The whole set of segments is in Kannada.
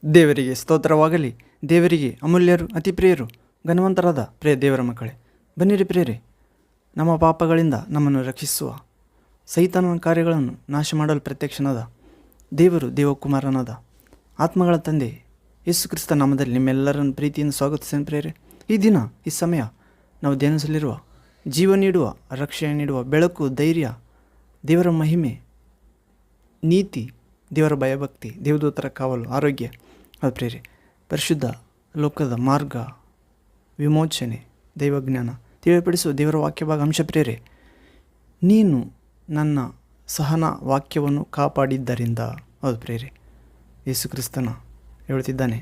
ದೇವರಿಗೆ ಸ್ತೋತ್ರವಾಗಲಿ. ದೇವರಿಗೆ ಅಮೂಲ್ಯರು, ಅತಿ ಪ್ರಿಯರು, ಘನವಂತರಾದ ಪ್ರಿಯ ದೇವರ ಮಕ್ಕಳೇ, ಬನ್ನಿರಿ ಪ್ರಿಯರೇ, ನಮ್ಮ ಪಾಪಗಳಿಂದ ನಮ್ಮನ್ನು ರಕ್ಷಿಸುವ ಸೈತಾನನ ಕಾರ್ಯಗಳನ್ನು ನಾಶ ಮಾಡಲು ಪ್ರತ್ಯಕ್ಷನಾದ ದೇವರು, ದೇವಕುಮಾರನಾದ ಆತ್ಮಗಳ ತಂದೆ ಯೇಸು ಕ್ರಿಸ್ತ ನಾಮದಲ್ಲಿ ನಿಮ್ಮೆಲ್ಲರನ್ನು ಪ್ರೀತಿಯಿಂದ ಸ್ವಾಗತಿಸ್ತೇನೆ ಪ್ರಿಯರೇ. ಈ ದಿನ, ಈ ಸಮಯ ನಾವು ಧ್ಯಾನಿಸಲಿರುವ ಜೀವ ನೀಡುವ, ರಕ್ಷಣೆ ನೀಡುವ ಬೆಳಕು, ಧೈರ್ಯ, ದೇವರ ಮಹಿಮೆ, ನೀತಿ, ದೇವರ ಭಯಭಕ್ತಿ, ದೇವದೂತರ ಕಾವಲು, ಆರೋಗ್ಯ, ಅದು ಪ್ರೇರೆ, ಪರಿಶುದ್ಧ ಲೋಕದ ಮಾರ್ಗ, ವಿಮೋಚನೆ, ದೈವಜ್ಞಾನ ತಿಳಿಪಡಿಸುವ ದೇವರ ವಾಕ್ಯ ಭಾಗ ಅಂಶ ಪ್ರೇರೆ. ನೀನು ನನ್ನ ಸಹನ ವಾಕ್ಯವನ್ನು ಕಾಪಾಡಿದ್ದರಿಂದ, ಹೌದು ಪ್ರೇರೆ, ಯೇಸು ಕ್ರಿಸ್ತನ ಹೇಳುತ್ತಿದ್ದಾನೆ,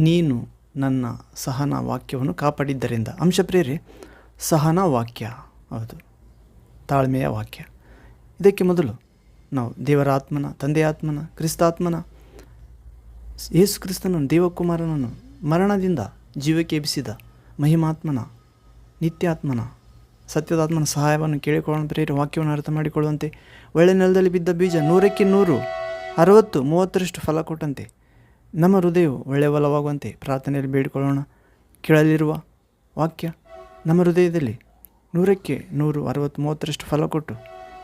ನೀನು ನನ್ನ ಸಹನ ವಾಕ್ಯವನ್ನು ಕಾಪಾಡಿದ್ದರಿಂದ. ಅಂಶ ಪ್ರೇರೆ, ಸಹನ ವಾಕ್ಯ, ಹೌದು, ತಾಳ್ಮೆಯ ವಾಕ್ಯ. ಇದಕ್ಕೆ ಮೊದಲು ನಾವು ದೇವರ ಆತ್ಮನ, ತಂದೆಯ ಆತ್ಮನ, ಕ್ರಿಸ್ತಾತ್ಮನ, ಯೇಸು ಕ್ರಿಸ್ತನನ್ನು, ದೇವಕುಮಾರನನ್ನು ಮರಣದಿಂದ ಜೀವಕ್ಕೆ ಎಬ್ಬಿಸಿದ ಮಹಿಮಾತ್ಮನ, ನಿತ್ಯಾತ್ಮನ, ಸತ್ಯದಾತ್ಮನ ಸಹಾಯವನ್ನು ಕೇಳಿಕೊಳ್ಳೋಣ ಪ್ರೇರೆ. ವಾಕ್ಯವನ್ನು ಅರ್ಥ ಮಾಡಿಕೊಳ್ಳುವಂತೆ, ಒಳ್ಳೆ ನೆಲದಲ್ಲಿ ಬಿದ್ದ ಬೀಜ 100ಕ್ಕೆ 100, 60, 30ರಷ್ಟು ಫಲ ಕೊಟ್ಟಂತೆ ನಮ್ಮ ಹೃದಯವು ಒಳ್ಳೆಯ ಫಲವಾಗುವಂತೆ ಪ್ರಾರ್ಥನೆಯಲ್ಲಿ ಬೇಡಿಕೊಳ್ಳೋಣ. ಕೇಳಲಿರುವ ವಾಕ್ಯ ನಮ್ಮ ಹೃದಯದಲ್ಲಿ 100ಕ್ಕೆ 100, 60, 30ರಷ್ಟು ಫಲ ಕೊಟ್ಟು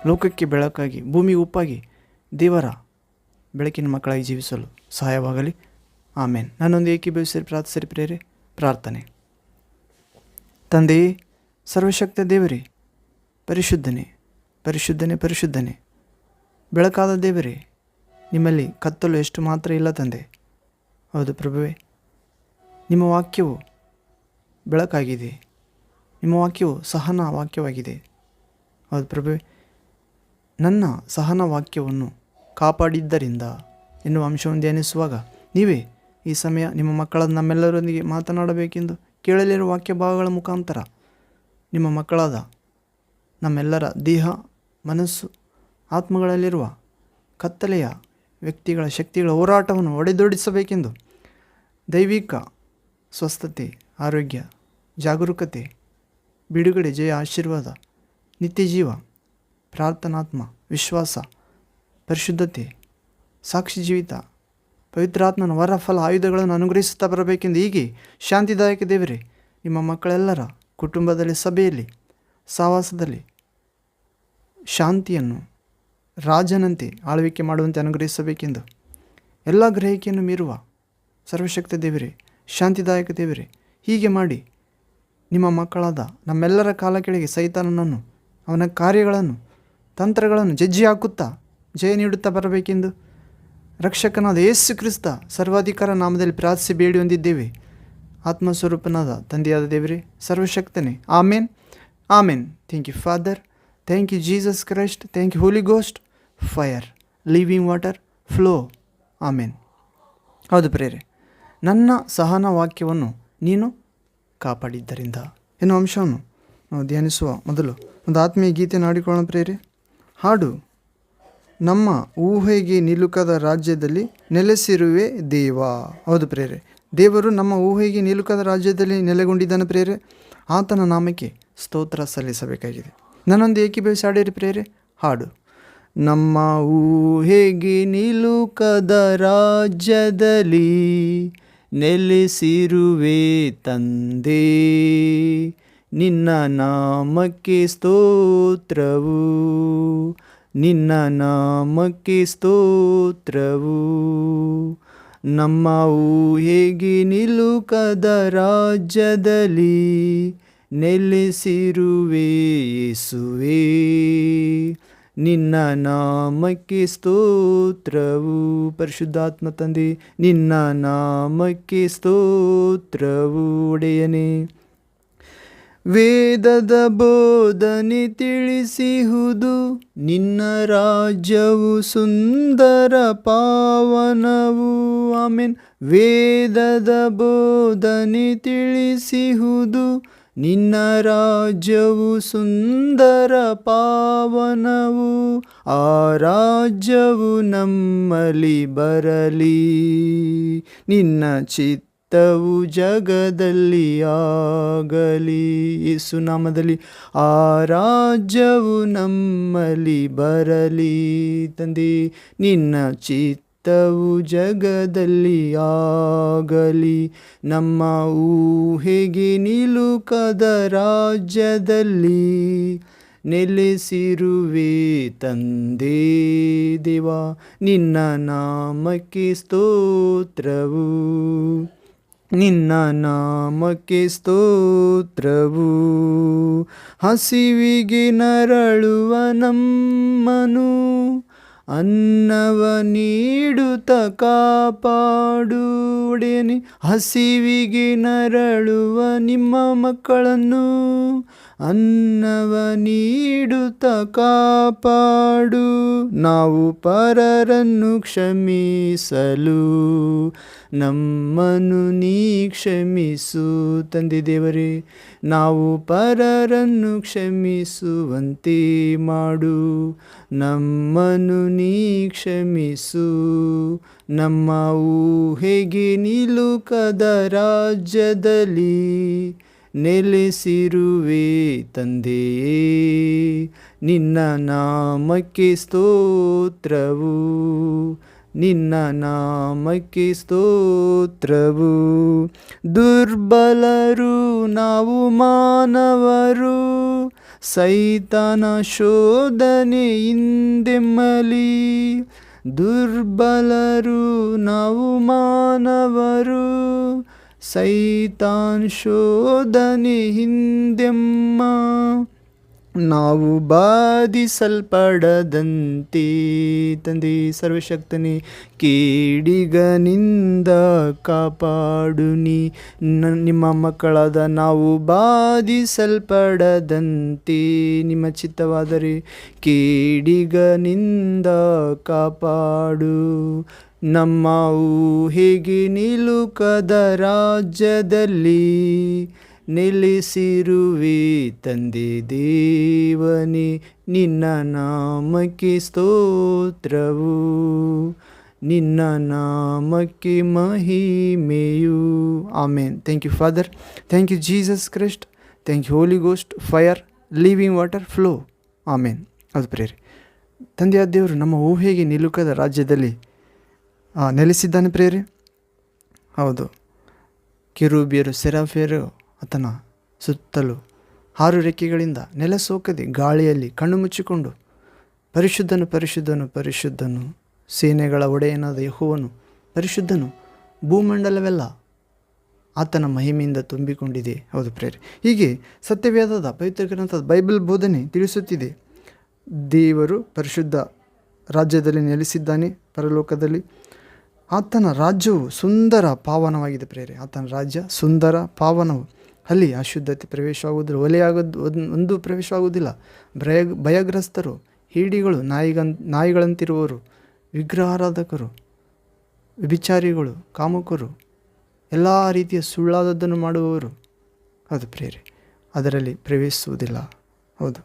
ಲೋಕಕ್ಕೆ ಬೆಳಕಾಗಿ, ಭೂಮಿ ಉಪ್ಪಾಗಿ, ದೇವರ ಬೆಳಕಿನ ಮಕ್ಕಳಾಗಿ ಜೀವಿಸಲು ಸಹಾಯವಾಗಲಿ. ಆಮೇನ್. ನನ್ನೊಂದು ಏಕೀಭವಿಸಿ ಪ್ರಾರ್ಥಿಸಿರಿ ಪ್ರೇರೆ. ಪ್ರಾರ್ಥನೆ. ತಂದೆಯೇ, ಸರ್ವಶಕ್ತ ದೇವರೇ, ಪರಿಶುದ್ಧನೇ, ಪರಿಶುದ್ಧನೇ, ಪರಿಶುದ್ಧನೇ, ಬೆಳಕಾದ ದೇವರೇ, ನಿಮ್ಮಲ್ಲಿ ಕತ್ತಲು ಎಷ್ಟು ಮಾತ್ರ ಇಲ್ಲ ತಂದೆ. ಹೌದು ಪ್ರಭುವೇ, ನಿಮ್ಮ ವಾಕ್ಯವು ಬೆಳಕಾಗಿದೆ, ನಿಮ್ಮ ವಾಕ್ಯವು ಸಹನ ವಾಕ್ಯವಾಗಿದೆ. ಹೌದು ಪ್ರಭುವೇ, ನನ್ನ ಸಹನ ವಾಕ್ಯವನ್ನು ಕಾಪಾಡಿದ್ದರಿಂದ ಎನ್ನುವ ಅಂಶವನ್ನು ಧ್ಯಾನಿಸುವಾಗ ನೀವೇ ಈ ಸಮಯ ನಿಮ್ಮ ಮಕ್ಕಳಾದ ನಮ್ಮೆಲ್ಲರೊಂದಿಗೆ ಮಾತನಾಡಬೇಕೆಂದು ಕೇಳಲಿರುವ ವಾಕ್ಯ ಭಾಗಗಳ ಮುಖಾಂತರ ನಿಮ್ಮ ಮಕ್ಕಳಾದ ನಮ್ಮೆಲ್ಲರ ದೇಹ, ಮನಸ್ಸು, ಆತ್ಮಗಳಲ್ಲಿರುವ ಕತ್ತಲೆಯ ವ್ಯಕ್ತಿಗಳ ಶಕ್ತಿಗಳ ಹೋರಾಟವನ್ನು ಒಡೆದೊಡಿಸಬೇಕೆಂದು ದೈವಿಕ ಸ್ವಸ್ಥತೆ, ಆರೋಗ್ಯ, ಜಾಗರೂಕತೆ, ಬಿಡುಗಡೆ, ಜಯ, ಆಶೀರ್ವಾದ, ನಿತ್ಯ ಜೀವ, ಪ್ರಾರ್ಥನಾತ್ಮ, ವಿಶ್ವಾಸ, ಪರಿಶುದ್ಧತೆ, ಸಾಕ್ಷಿ ಜೀವಿತ, ಪವಿತ್ರಾತ್ಮನ ವರ, ಫಲ, ಆಯುಧಗಳನ್ನು ಅನುಗ್ರಹಿಸುತ್ತಾ ಬರಬೇಕೆಂದು ಹೀಗೆ ಶಾಂತಿದಾಯಕ ದೇವರೇ, ನಿಮ್ಮ ಮಕ್ಕಳೆಲ್ಲರ ಕುಟುಂಬದಲ್ಲಿ, ಸಭೆಯಲ್ಲಿ, ಸಹವಾಸದಲ್ಲಿ ಶಾಂತಿಯನ್ನು ರಾಜನಂತೆ ಆಳ್ವಿಕೆ ಮಾಡುವಂತೆ ಅನುಗ್ರಹಿಸಬೇಕೆಂದು ಎಲ್ಲ ಗ್ರಹಿಕೆಯನ್ನು ಮೀರುವ ಸರ್ವಶಕ್ತ ದೇವರೇ, ಶಾಂತಿದಾಯಕ ದೇವರೇ, ಹೀಗೆ ಮಾಡಿ ನಿಮ್ಮ ಮಕ್ಕಳಾದ ನಮ್ಮೆಲ್ಲರ ಕಾಲ ಕೆಳಗೆ ಸೈತಾನನನ್ನು, ಅವನ ಕಾರ್ಯಗಳನ್ನು, ತಂತ್ರಗಳನ್ನು ಜಜ್ಜಿ ಹಾಕುತ್ತಾ ಜಯ ನೀಡುತ್ತಾ ಬರಬೇಕೆಂದು ರಕ್ಷಕನಾದ ಯೇಸು ಕ್ರಿಸ್ತ ಸರ್ವಾಧಿಕಾರ ನಾಮದಲ್ಲಿ ಪ್ರಾರ್ಥಿಸಿ ಬೇಡಿ ಹೊಂದಿದ್ದೇವೆ. ಆತ್ಮಸ್ವರೂಪನಾದ ತಂದೆಯಾದ ದೇವರೇ, ಸರ್ವಶಕ್ತನೇ. ಆಮೇನ್, ಆಮೇನ್. Thank you father, thank you Jesus Christ, thank you holy ghost, fire, living water, flow. ಆಮೇನ್. ಹೌದು ಪ್ರೇರೆ, ನನ್ನ ಸಹನ ವಾಕ್ಯವನ್ನು ನೀನು ಕಾಪಾಡಿದ್ದರಿಂದ ಎನ್ನುವ ಅಂಶವನ್ನು ನಾವು ಧ್ಯಾನಿಸುವ ಮೊದಲು ಒಂದು ಆತ್ಮೀಯ ಗೀತೆಯನ್ನು ಹಾಡಿಕೊಳ್ಳೋಣ ಪ್ರೇರೆ. ಹಾಡು: ನಮ್ಮ ಊಹೆಗೆ ನಿಲುಕದ ರಾಜ್ಯದಲ್ಲಿ ನೆಲೆಸಿರುವೆ ದೇವ. ಹೌದು ಪ್ರೇರೆ, ದೇವರು ನಮ್ಮ ಊಹೆಗೆ ನಿಲುಕದ ರಾಜ್ಯದಲ್ಲಿ ನೆಲೆಗೊಂಡಿದ್ದಾನೆ ಪ್ರೇರೆ. ಆತನ ನಾಮಕ್ಕೆ ಸ್ತೋತ್ರ ಸಲ್ಲಿಸಬೇಕಾಗಿದೆ. ನನ್ನೊಂದು ಏಕೀಭವಿಸಿ ಹಾಡಿರಿ ಪ್ರೇರೆ. ಹಾಡು: ನಮ್ಮ ಊಹೆಗೆ ನಿಲುಕದ ರಾಜ್ಯದಲ್ಲಿ ನೆಲೆಸಿರುವೆ ತಂದೆ, ನಿನ್ನ ನಾಮಕ್ಕೆ ಸ್ತೋತ್ರವು, ನಿನ್ನ ನಾಮಕ್ಕೆ ಸ್ತೋತ್ರವು. ನಮ್ಮ ಊಹೆಗೆ ನಿಲುಕದ ರಾಜ್ಯದಲ್ಲಿ ನೆಲೆಸಿರುವೆ ಯೇಸುವೇ, ನಿನ್ನ ನಾಮಕ್ಕೆ ಸ್ತೋತ್ರವು. ಪರಿಶುದ್ಧಾತ್ಮ ತಂದೆ, ನಿನ್ನ ನಾಮಕ್ಕೆ ಸ್ತೋತ್ರವು. ಒಡೆಯನೇ, ವೇದದ ಬೋಧನೆ ತಿಳಿಸಿಹುದು, ನಿನ್ನ ರಾಜ್ಯವು ಸುಂದರ ಪಾವನವು. ಆಮೇನ್. ವೇದದ ಬೋಧನೆ ತಿಳಿಸಿಹುದು, ನಿನ್ನ ರಾಜ್ಯವು ಸುಂದರ ಪಾವನವು. ಆ ರಾಜ್ಯವು ನಮ್ಮಲ್ಲಿ ಬರಲಿ, ನಿನ್ನ ಚಿತ್ತವು ಜಗದಲ್ಲಿ ಆಗಲಿ. ಯೇಸು ನಾಮದಲ್ಲಿ ಆ ರಾಜ್ಯವು ನಮ್ಮಲ್ಲಿ ಬರಲಿ ತಂದೆ, ನಿನ್ನ ಚಿತ್ತ ಚಿತ್ತವು ಜಗದಲ್ಲಿ ಆಗಲಿ, ನಮ್ಮ ಊಹೆಗೆ ನಿಲುಕದ ರಾಜ್ಯದಲ್ಲಿ ನೆಲೆಸಿರುವೆ ತಂದೆ ದೇವ. ನಿನ್ನ ನಾಮಕ್ಕೆ ಸ್ತೋತ್ರವು, ನಿನ್ನ ನಾಮಕ್ಕೆ ಸ್ತೋತ್ರವು. ಹಸಿವಿಗೆ ನರಳುವ ನಮ್ಮನು ಅನ್ನವ ನೀಡುತ್ತ ಕಾಪಾಡು ಒಡೆಯನೇ. ಹಸಿವಿಗೆ ನರಳುವ ನಿಮ್ಮ ಮಕ್ಕಳನ್ನು ಅನ್ನವ ನೀಡುತ್ತ ಕಾಪಾಡು. ನಾವು ಪರರನ್ನು ಕ್ಷಮಿಸಲು ನಮ್ಮನ್ನು ನೀ ಕ್ಷಮಿಸು ತಂದೆ ದೇವರೇ. ನಾವು ಪರರನ್ನು ಕ್ಷಮಿಸುವಂತೆ ಮಾಡು, ನಮ್ಮನ್ನು ನೀ ಕ್ಷಮಿಸು. ನಮ್ಮ ಊಹೆಗೆ ನಿಲುಕದ ರಾಜ್ಯದಲ್ಲಿ ನೆಲೆಸಿರುವೆ ತಂದೆಯೇ. ನಿನ್ನ ನಾಮಕ್ಕೆ ಸ್ತೋತ್ರವು, ನಿನ್ನ ನಾಮಕ್ಕೆ ಸ್ತೋತ್ರವು. ದುರ್ಬಲರು ನಾವು ಮಾನವರು, ಸೈತಾನ ಶೋಧನೆಯಿಂದೆಮ್ಮಲಿ. ದುರ್ಬಲರು ನಾವು ಮಾನವರು, ಸೈತಾನ್ ಶೋಧನೆ ಹಿಂದೆಮ್ಮ. ನಾವು ಬಾಧಿಸಲ್ಪಡದಂತೆ ತಂದೆ ಸರ್ವಶಕ್ತನೇ, ಕೇಡಿಗನಿಂದ ಕಾಪಾಡು ನೀ. ನಿಮ್ಮ ಮಕ್ಕಳಾದ ನಾವು ಬಾಧಿಸಲ್ಪಡದಂತೆ ನಿಮ್ಮ ಚಿತ್ತವಾದರೆ ಕೇಡಿಗನಿಂದ ಕಾಪಾಡು. ನಮ್ಮ ಊಹೆಗೆ ನಿಲುಕದ ರಾಜ್ಯದಲ್ಲಿ ನೆಲೆಸಿರುವೆ ತಂದೆ ದೇವನೇ. ನಿನ್ನ ನಾಮಕ್ಕೆ ಸ್ತೋತ್ರವು, ನಿನ್ನ ನಾಮಕ್ಕೆ ಮಹಿಮೆಯು. ಆಮೇನ್. Thank you father, thank you Jesus Christ, thank you holy ghost, fire, living water, flow. ಆಮೇನ್. ಅದು ಪ್ರೇರೆ. ತಂದೆಯಾದ ದೇವರು ನಮ್ಮ ಊಹೆಗೆ ನಿಲುಕದ ರಾಜ್ಯದಲ್ಲಿ ನೆಲೆಸಿದ್ದಾನೆ ಪ್ರೇರೆ. ಹೌದು, ಕೆರೂಬಿಯರು ಸೆರಾಫಿಯರು ಆತನ ಸುತ್ತಲೂ 6 ರೆಕ್ಕೆಗಳಿಂದ ನೆಲಸೋಕದೆ ಗಾಳಿಯಲ್ಲಿ ಕಣ್ಣು ಮುಚ್ಚಿಕೊಂಡು ಪರಿಶುದ್ಧನು ಪರಿಶುದ್ಧನು ಪರಿಶುದ್ಧನು, ಸೇನೆಗಳ ಒಡೆಯನಾದ ಯೆಹೋವನು ಪರಿಶುದ್ಧನು, ಭೂಮಂಡಲವೆಲ್ಲ ಆತನ ಮಹಿಮೆಯಿಂದ ತುಂಬಿಕೊಂಡಿದೆ. ಹೌದು ಪ್ರೇರೆ. ಹೀಗೆ ಸತ್ಯವೇದದ ಪವಿತ್ರ ಗ್ರಂಥದ ಬೈಬಲ್ ಬೋಧನೆ ತಿಳಿಸುತ್ತಿದೆ. ದೇವರು ಪರಿಶುದ್ಧ ರಾಜ್ಯದಲ್ಲಿ ನೆಲೆಸಿದ್ದಾನೆ ಪರಲೋಕದಲ್ಲಿ. ಆತನ ರಾಜ್ಯವು ಸುಂದರ ಪಾವನವಾಗಿದೆ ಪ್ರೇರೆ. ಆತನ ರಾಜ್ಯ ಸುಂದರ ಪಾವನವು. ಅಲ್ಲಿ ಅಶುದ್ಧತೆ ಪ್ರವೇಶವಾಗುವುದಿಲ್ಲ, ಒಂದು ಪ್ರವೇಶವಾಗುವುದಿಲ್ಲ. ಭಯಗ್ರಸ್ತರು, ಹೇಡಿಗಳು, ನಾಯಿಗಳಂತಿರುವವರು, ವಿಗ್ರಹಾರಾಧಕರು, ವ್ಯಭಿಚಾರಿಗಳು, ಕಾಮುಕರು, ಎಲ್ಲ ರೀತಿಯ ಸುಳ್ಳಾದದ್ದನ್ನು ಮಾಡುವವರು, ಅದು ಪ್ರೇರೆ, ಅದರಲ್ಲಿ ಪ್ರವೇಶಿಸುವುದಿಲ್ಲ. ಹೌದು,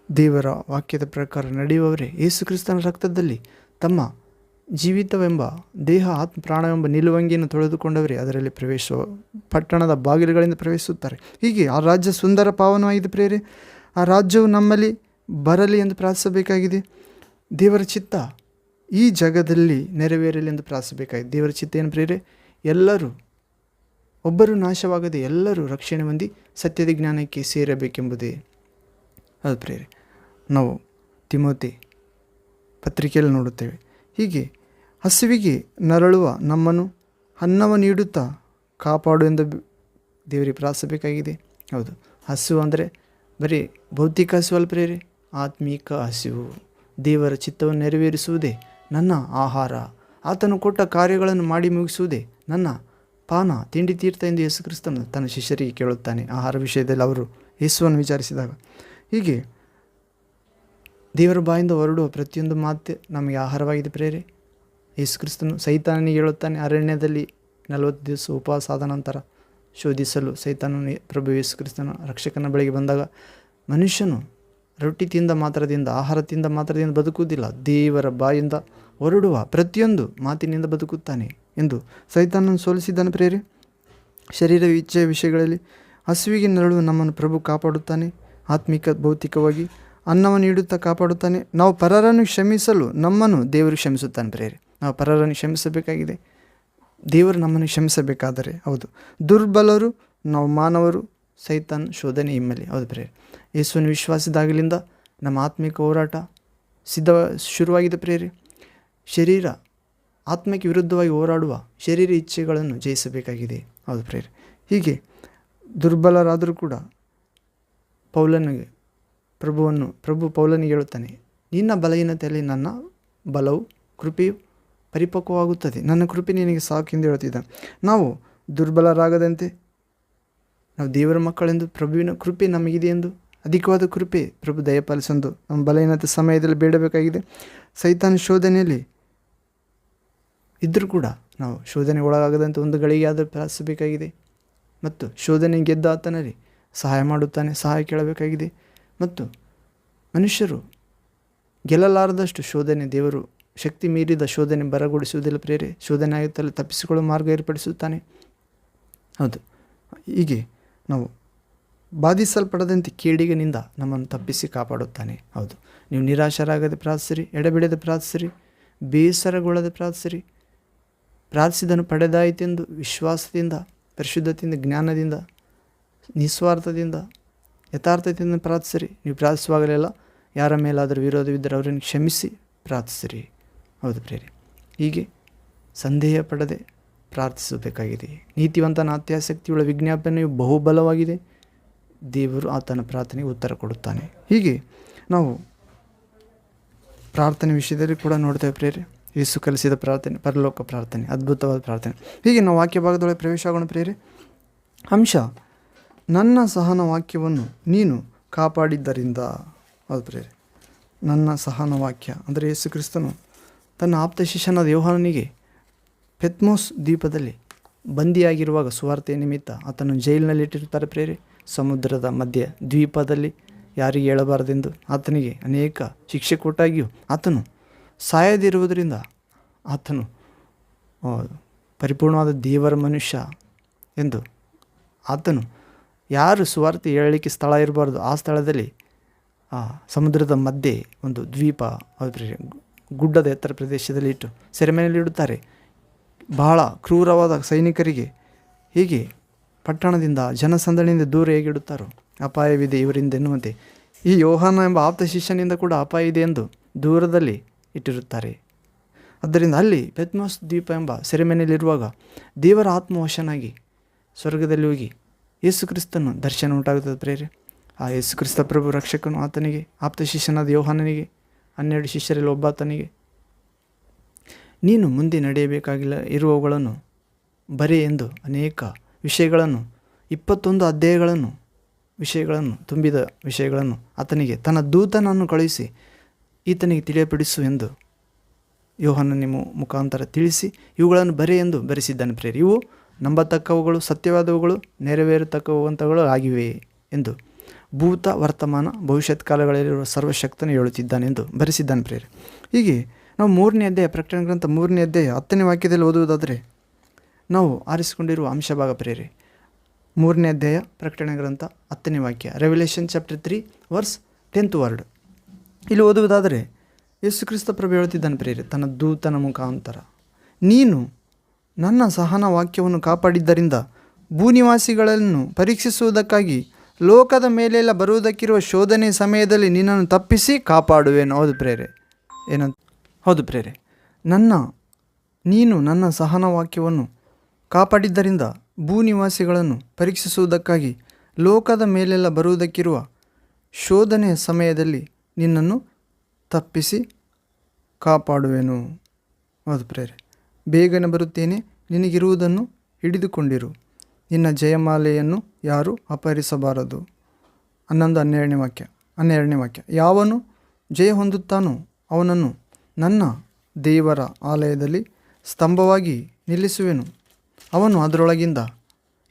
ದೇವರ ವಾಕ್ಯದ ಪ್ರಕಾರ ನಡೆಯುವವರೇ ಯೇಸು ಕ್ರಿಸ್ತನ ರಕ್ತದಲ್ಲಿ ತಮ್ಮ ಜೀವಿತವೆಂಬ ದೇಹ ಆತ್ಮ ಪ್ರಾಣವೆಂಬ ನಿಲುವಂಗಿಯನ್ನು ತೊಳೆದುಕೊಂಡವರೇ ಅದರಲ್ಲಿ ಪಟ್ಟಣದ ಬಾಗಿಲುಗಳಿಂದ ಪ್ರವೇಶಿಸುತ್ತಾರೆ. ಹೀಗೆ ಆ ರಾಜ್ಯ ಸುಂದರ ಪಾವನವಾಗಿದೆ ಪ್ರೇರೆ. ಆ ರಾಜ್ಯವು ನಮ್ಮಲ್ಲಿ ಬರಲಿ ಎಂದು ಪ್ರಾರ್ಥಿಸಬೇಕಾಗಿದೆ. ದೇವರ ಚಿತ್ತ ಈ ಜಗದಲ್ಲಿ ನೆರವೇರಲಿ ಎಂದು ಪ್ರಾರ್ಥಿಸಬೇಕಾಗಿದೆ. ದೇವರ ಚಿತ್ತ ಏನು ಪ್ರೇರೆ? ಎಲ್ಲರೂ, ಒಬ್ಬರು ನಾಶವಾಗದೆ ಎಲ್ಲರೂ ರಕ್ಷಣೆ ಹೊಂದಿ ಸತ್ಯದ ಜ್ಞಾನಕ್ಕೆ ಸೇರಬೇಕೆಂಬುದೇ ಅದು ಪ್ರೇರೆ. ನಾವು ತಿಮೋತಿ ಪತ್ರಿಕೆಯಲ್ಲಿ ನೋಡುತ್ತೇವೆ. ಹೀಗೆ ಹಸಿವಿಗೆ ನರಳುವ ನಮ್ಮನ್ನು ಅನ್ನವ ನೀಡುತ್ತಾ ಕಾಪಾಡು ಎಂದು ದೇವರಿಗೆ ಪ್ರಾರ್ಥಿಸಬೇಕಾಗಿದೆ. ಹೌದು, ಹಸಿವು ಅಂದರೆ ಬರೀ ಭೌತಿಕ ಹಸಿವು ಅಲ್ಲ ಪ್ರೇರೆ, ಆತ್ಮೀಕ ಹಸಿವು. ದೇವರ ಚಿತ್ತವನ್ನು ನೆರವೇರಿಸುವುದೇ ನನ್ನ ಆಹಾರ, ಆತನು ಕೊಟ್ಟ ಕಾರ್ಯಗಳನ್ನು ಮಾಡಿ ಮುಗಿಸುವುದೇ ನನ್ನ ಪಾನ, ತಿಂಡಿ ತೀರ್ಥ ಎಂದು ಯೇಸು ಕ್ರಿಸ್ತನು ತನ್ನ ಶಿಷ್ಯರಿಗೆ ಕೇಳುತ್ತಾನೆ ಆಹಾರ ವಿಷಯದಲ್ಲಿ ಅವರು ಯೇಸುವನ್ನು ವಿಚಾರಿಸಿದಾಗ. ಹೀಗೆ ದೇವರ ಬಾಯಿಂದ ಹೊರಡುವ ಪ್ರತಿಯೊಂದು ಮಾತು ನಮಗೆ ಆಹಾರವಾಗಿದೆ ಪ್ರೇರೆ. ಯೇಸು ಕ್ರಿಸ್ತನು ಸೈತಾನನಿಗೆ ಹೇಳುತ್ತಾನೆ, ಅರಣ್ಯದಲ್ಲಿ 40 ದಿವಸ ಉಪವಾಸ ಆದ ನಂತರ ಶೋಧಿಸಲು ಸೈತಾನನು ಪ್ರಭು ಯೇಸು ಕ್ರಿಸ್ತನ ರಕ್ಷಕನ ಬಳಿಗೆ ಬಂದಾಗ, ಮನುಷ್ಯನು ರೊಟ್ಟಿ ತಿಂದ ಮಾತ್ರದಿಂದ, ಆಹಾರ ತಿಂದ ಮಾತ್ರದಿಂದ ಬದುಕುವುದಿಲ್ಲ, ದೇವರ ಬಾಯಿಂದ ಹೊರಡುವ ಪ್ರತಿಯೊಂದು ಮಾತಿನಿಂದ ಬದುಕುತ್ತಾನೆ ಎಂದು ಸೈತಾನನ್ನು ಸೋಲಿಸಿದ್ದಾನೆ ಪ್ರೇರೆ. ಶರೀರ ಇಚ್ಛೆಯ ವಿಷಯಗಳಲ್ಲಿ ಹಸಿವಿಗೆ ನರಳುವ ನಮ್ಮನ್ನು ಪ್ರಭು ಕಾಪಾಡುತ್ತಾನೆ. ಆತ್ಮಿಕ ಭೌತಿಕವಾಗಿ ಅನ್ನವನ್ನು ನೀಡುತ್ತಾ ಕಾಪಾಡುತ್ತಾನೆ. ನಾವು ಪರರನ್ನು ಕ್ಷಮಿಸಲು ನಮ್ಮನ್ನು ದೇವರು ಕ್ಷಮಿಸುತ್ತಾನೆ ಪ್ರೇರೆ. ನಾವು ಪರರನ್ನು ಕ್ಷಮಿಸಬೇಕಾಗಿದೆ. ದೇವರು ನಮ್ಮನ್ನು ಕ್ಷಮಿಸಬೇಕಾದರೆ, ಹೌದು, ದುರ್ಬಲರು ನಾವು ಮಾನವರು, ಸೈತಾನ್ ಶೋಧನೆ ಹಿಮ್ಮಲಿ. ಹೌದು ಪ್ರೇರೆ, ಯೇಸುವನ್ನು ವಿಶ್ವಾಸದಾಗಲಿಂದ ನಮ್ಮ ಆತ್ಮಿಕ ಹೋರಾಟ ಶುರುವಾಗಿದೆ ಪ್ರೇರೆ. ಶರೀರ ಆತ್ಮಕ್ಕೆ ವಿರುದ್ಧವಾಗಿ ಹೋರಾಡುವ ಶರೀರ ಇಚ್ಛೆಗಳನ್ನು ಜಯಿಸಬೇಕಾಗಿದೆ. ಹೌದು ಪ್ರೇರೆ, ಹೀಗೆ ದುರ್ಬಲರಾದರೂ ಕೂಡ ಪ್ರಭು ಪೌಲನಿಗೆ ಹೇಳುತ್ತಾನೆ, ನಿನ್ನ ಬಲಹೀನತೆಯಲ್ಲಿ ನನ್ನ ಬಲವು ಕೃಪೆಯು ಪರಿಪಕ್ವವಾಗುತ್ತದೆ, ನನ್ನ ಕೃಪೆ ನಿನಗೆ ಸಾಕು ಎಂದು ಹೇಳುತ್ತಿದ್ದಾನೆ. ನಾವು ದುರ್ಬಲರಾಗದಂತೆ, ನಾವು ದೇವರ ಮಕ್ಕಳೆಂದು ಪ್ರಭುವಿನ ಕೃಪೆ ನಮಗಿದೆ ಎಂದು, ಅಧಿಕವಾದ ಕೃಪೆ ಪ್ರಭು ದಯಪಾಲಿಸೆಂದು ನಮ್ಮ ಬಲಹೀನತೆ ಸಮಯದಲ್ಲಿ ಬೇಡಬೇಕಾಗಿದೆ. ಸೈತಾನ ಶೋಧನೆಯಲ್ಲಿ ಇದ್ದರೂ ಕೂಡ ನಾವು ಶೋಧನೆಗೆ ಒಳಗಾಗದಂತೆ ಒಂದು ಗಳಿಗೆ ಆದರೂ ಪ್ರಾರ್ಥಿಸಬೇಕಾಗಿದೆ. ಮತ್ತು ಶೋಧನೆ ಗೆದ್ದ ಆತನಲ್ಲಿ ಸಹಾಯ ಮಾಡುತ್ತಾನೆ, ಸಹಾಯ ಕೇಳಬೇಕಾಗಿದೆ. ಮತ್ತು ಮನುಷ್ಯರು ಗೆಲ್ಲಲಾರದಷ್ಟು ಶೋಧನೆ, ದೇವರು ಶಕ್ತಿ ಮೀರಿದ ಶೋಧನೆ ಬರಗೊಡಿಸುವುದಿಲ್ಲ ಪ್ರೇರೆ. ಶೋಧನೆ ಆಗುತ್ತಲೇ ತಪ್ಪಿಸಿಕೊಳ್ಳುವ ಮಾರ್ಗ ಏರ್ಪಡಿಸುತ್ತಾನೆ. ಹೌದು, ಹೀಗೆ ನಾವು ಬಾಧಿಸಲ್ಪಡದಂತೆ ಕೇಡಿಗನಿಂದ ನಮ್ಮನ್ನು ತಪ್ಪಿಸಿ ಕಾಪಾಡುತ್ತಾನೆ. ಹೌದು, ನೀವು ನಿರಾಶರಾಗದೆ ಪ್ರಾರ್ಥಿಸಿರಿ, ಎಡಬಿಡದೆ ಪ್ರಾರ್ಥಿಸಿರಿ, ಬೇಸರಗೊಳ್ಳದೆ ಪ್ರಾರ್ಥಿಸಿರಿ. ಪ್ರಾರ್ಥಿಸಿದನು ಪಡೆದಾಯಿತೆಂದು ವಿಶ್ವಾಸದಿಂದ, ಪರಿಶುದ್ಧತೆಯಿಂದ, ಜ್ಞಾನದಿಂದ, ನಿಸ್ವಾರ್ಥದಿಂದ, ಯಥಾರ್ಥತೆಯಿಂದ ಪ್ರಾರ್ಥಿಸಿರಿ. ನೀವು ಪ್ರಾರ್ಥಿಸುವಾಗಲೆಲ್ಲ ಯಾರ ಮೇಲಾದರೂ ವಿರೋಧವಿದ್ದರೆ ಅವರನ್ನು ಕ್ಷಮಿಸಿ ಪ್ರಾರ್ಥಿಸಿರಿ. ಹೌದು ಪ್ರೇರೆ, ಹೀಗೆ ಸಂದೇಹ ಪಡದೆ ಪ್ರಾರ್ಥಿಸಬೇಕಾಗಿದೆ. ನೀತಿವಂತನ ಅತ್ಯಾಸಕ್ತಿಯುಳ್ಳ ವಿಜ್ಞಾಪನೆಯು ಬಹುಬಲವಾಗಿದೆ, ದೇವರು ಆತನ ಪ್ರಾರ್ಥನೆಗೆ ಉತ್ತರ ಕೊಡುತ್ತಾನೆ. ಹೀಗೆ ನಾವು ಪ್ರಾರ್ಥನೆ ವಿಷಯದಲ್ಲಿ ಕೂಡ ನೋಡ್ತೇವೆ ಪ್ರೇರೆ. ಯೇಸು ಕಲಿಸಿದ ಪ್ರಾರ್ಥನೆ, ಪರಲೋಕ ಪ್ರಾರ್ಥನೆ, ಅದ್ಭುತವಾದ ಪ್ರಾರ್ಥನೆ. ಹೀಗೆ ನಾವು ವಾಕ್ಯ ಭಾಗದೊಳಗೆ ಪ್ರವೇಶ ಆಗೋಣ ಪ್ರೇರೆ. ಅಂಶ, ನನ್ನ ಸಹನ ವಾಕ್ಯವನ್ನು ನೀನು ಕಾಪಾಡಿದ್ದರಿಂದ. ಹೌದು ಪ್ರೇರೆ, ನನ್ನ ಸಹನ ವಾಕ್ಯ ಅಂದರೆ ಯೇಸು ಕ್ರಿಸ್ತನು ತನ್ನ ಆಪ್ತ ಶಿಷ್ಯನಾದ ಯೋಹಾನನಿಗೆ ಪೆತ್ಮೋಸ್ ದ್ವೀಪದಲ್ಲಿ ಬಂದಿಯಾಗಿರುವಾಗ ಸುವಾರ್ತೆಯ ನಿಮಿತ್ತ ಆತನು ಜೈಲಿನಲ್ಲಿಟ್ಟಿರುತ್ತಾರೆ ಪ್ರೇರೆ. ಸಮುದ್ರದ ಮಧ್ಯೆ ದ್ವೀಪದಲ್ಲಿ ಯಾರಿಗೆ ಹೇಳಬಾರದೆಂದು ಆತನಿಗೆ ಅನೇಕ ಶಿಕ್ಷೆ ಕೊಟ್ಟಾಗಿಯೂ ಆತನು ಸಾಯದಿರುವುದರಿಂದ ಆತನು ಪರಿಪೂರ್ಣವಾದ ದೇವರ ಮನುಷ್ಯ ಎಂದು ಆತನು ಯಾರು ಸುವಾರ್ತೆ ಹೇಳಲಿಕ್ಕೆ ಸ್ಥಳ ಇರಬಾರ್ದು ಆ ಸ್ಥಳದಲ್ಲಿ ಸಮುದ್ರದ ಮಧ್ಯೆ ಒಂದು ದ್ವೀಪ, ಗುಡ್ಡದ ಎತ್ತರ ಪ್ರದೇಶದಲ್ಲಿ ಇಟ್ಟು ಸೆರೆಮನೆಯಲ್ಲಿ ಇಡುತ್ತಾರೆ. ಬಹಳ ಕ್ರೂರವಾದ ಸೈನಿಕರಿಗೆ ಹೀಗೆ ಪಟ್ಟಣದಿಂದ ಜನಸಂದಣಿಯಿಂದ ದೂರ ಹೇಗಿಡುತ್ತಾರೋ ಅಪಾಯವಿದೆ ಇವರಿಂದ ಎನ್ನುವಂತೆ ಈ ಯೋಹಾನ ಎಂಬ ಆಪ್ತ ಶಿಷ್ಯನಿಂದ ಕೂಡ ಅಪಾಯ ಇದೆ ಎಂದು ದೂರದಲ್ಲಿ ಇಟ್ಟಿರುತ್ತಾರೆ. ಆದ್ದರಿಂದ ಅಲ್ಲಿ ಪೆತ್ಮೋಸ್ ದ್ವೀಪ ಎಂಬ ಸೆರೆಮನೆಯಲ್ಲಿರುವಾಗ ದೇವರ ಆತ್ಮವಶನಾಗಿ ಸ್ವರ್ಗದಲ್ಲಿ ಹೋಗಿ ಯೇಸು ಕ್ರಿಸ್ತನು ದರ್ಶನ ಉಂಟಾಗುತ್ತದೆ ಪ್ರೇರೆ. ಆ ಯೇಸು ಕ್ರಿಸ್ತ ಪ್ರಭು ರಕ್ಷಕನು ಆತನಿಗೆ ಆಪ್ತ ಶಿಷ್ಯನಾದ ಯೋಹಾನನಿಗೆ 12 ಶಿಷ್ಯರಲ್ಲಿ ಒಬ್ಬಾತನಿಗೆ, ನೀನು ಮುಂದೆ ನಡೆಯಬೇಕಾಗಿಲ್ಲ ಇರುವವುಗಳನ್ನು ಬರೆ ಎಂದು ಅನೇಕ ವಿಷಯಗಳನ್ನು 21 ಅಧ್ಯಾಯಗಳನ್ನು ವಿಷಯಗಳನ್ನು ತುಂಬಿದ ವಿಷಯಗಳನ್ನು ಆತನಿಗೆ ತನ್ನ ದೂತನನ್ನು ಕಳುಹಿಸಿ ಈತನಿಗೆ ತಿಳಿಯಪಡಿಸು ಎಂದು ಯೋಹಾನನ ಮುಖಾಂತರ ತಿಳಿಸಿ ಇವುಗಳನ್ನು ಬರೆ ಎಂದು ಬರೆಸಿದ್ದಾನೆ ಪ್ರೇರೆ. ಇವು ನಂಬತಕ್ಕವುಗಳು, ಸತ್ಯವಾದವುಗಳು, ನೆರವೇರತಕ್ಕವಂಥವುಗಳು ಆಗಿವೆ ಎಂದು ಭೂತ, ವರ್ತಮಾನ, ಭವಿಷ್ಯತ್ ಕಾಲಗಳಲ್ಲಿರುವ ಸರ್ವಶಕ್ತನು ಹೇಳುತ್ತಿದ್ದಾನೆ ಎಂದು ಬರೆಸಿದ್ದಾನೆ ಪ್ರೇರೆ. ಹೀಗೆ ನಾವು 3ನೇ ಅಧ್ಯಾಯ, ಪ್ರಕಟಣೆ ಗ್ರಂಥ 3ನೇ ಅಧ್ಯಾಯ 10ನೇ ವಾಕ್ಯದಲ್ಲಿ ಓದುವುದಾದರೆ ನಾವು ಆರಿಸಿಕೊಂಡಿರುವ ಅಂಶಭಾಗ ಪ್ರೇರೆ. 3ನೇ ಅಧ್ಯಾಯ, ಪ್ರಕಟಣೆ ಗ್ರಂಥ 10ನೇ ವಾಕ್ಯ, revolution chapter 3 verse 10th word. ಇಲ್ಲಿ ಓದುವುದಾದರೆ ಯೇಸು ಕ್ರಿಸ್ತ ಪ್ರಭು ಹೇಳುತ್ತಿದ್ದಾನೆ ಪ್ರೇರೆ ತನ್ನ ದೂತನ ಮುಖಾಂತರ, ನೀನು ನನ್ನ ಸಹನ ವಾಕ್ಯವನ್ನು ಕಾಪಾಡಿದ್ದರಿಂದ ಭೂನಿವಾಸಿಗಳನ್ನು ಪರೀಕ್ಷಿಸುವುದಕ್ಕಾಗಿ ಲೋಕದ ಮೇಲೆಲ್ಲ ಬರುವುದಕ್ಕಿರುವ ಶೋಧನೆ ಸಮಯದಲ್ಲಿ ನಿನ್ನನ್ನು ತಪ್ಪಿಸಿ ಕಾಪಾಡುವೆನು. ಹೌದು ಪ್ರೇರೆ, ಏನಂತ? ಹೌದು ಪ್ರೇರೆ, ನೀನು ನನ್ನ ಸಹನ ವಾಕ್ಯವನ್ನು ಕಾಪಾಡಿದ್ದರಿಂದ ಭೂನಿವಾಸಿಗಳನ್ನು ಪರೀಕ್ಷಿಸುವುದಕ್ಕಾಗಿ ಲೋಕದ ಮೇಲೆಲ್ಲ ಬರುವುದಕ್ಕಿರುವ ಶೋಧನೆಯ ಸಮಯದಲ್ಲಿ ನಿನ್ನನ್ನು ತಪ್ಪಿಸಿ ಕಾಪಾಡುವೆನು. ಹೌದು ಪ್ರೇರೆ, ಬೇಗನೆ ಬರುತ್ತೇನೆ, ನಿನಗಿರುವುದನ್ನು ಹಿಡಿದುಕೊಂಡಿರು, ನಿನ್ನ ಜಯಮಾಲೆಯನ್ನು ಯಾರೂ ಅಪಹರಿಸಬಾರದು. 12ನೇ ವಾಕ್ಯ, ಯಾವನು ಜಯ ಹೊಂದುತ್ತಾನೋ ಅವನನ್ನು ನನ್ನ ದೇವರ ಆಲಯದಲ್ಲಿ ಸ್ತಂಭವಾಗಿ ನಿಲ್ಲಿಸುವೆನು, ಅವನು ಅದರೊಳಗಿಂದ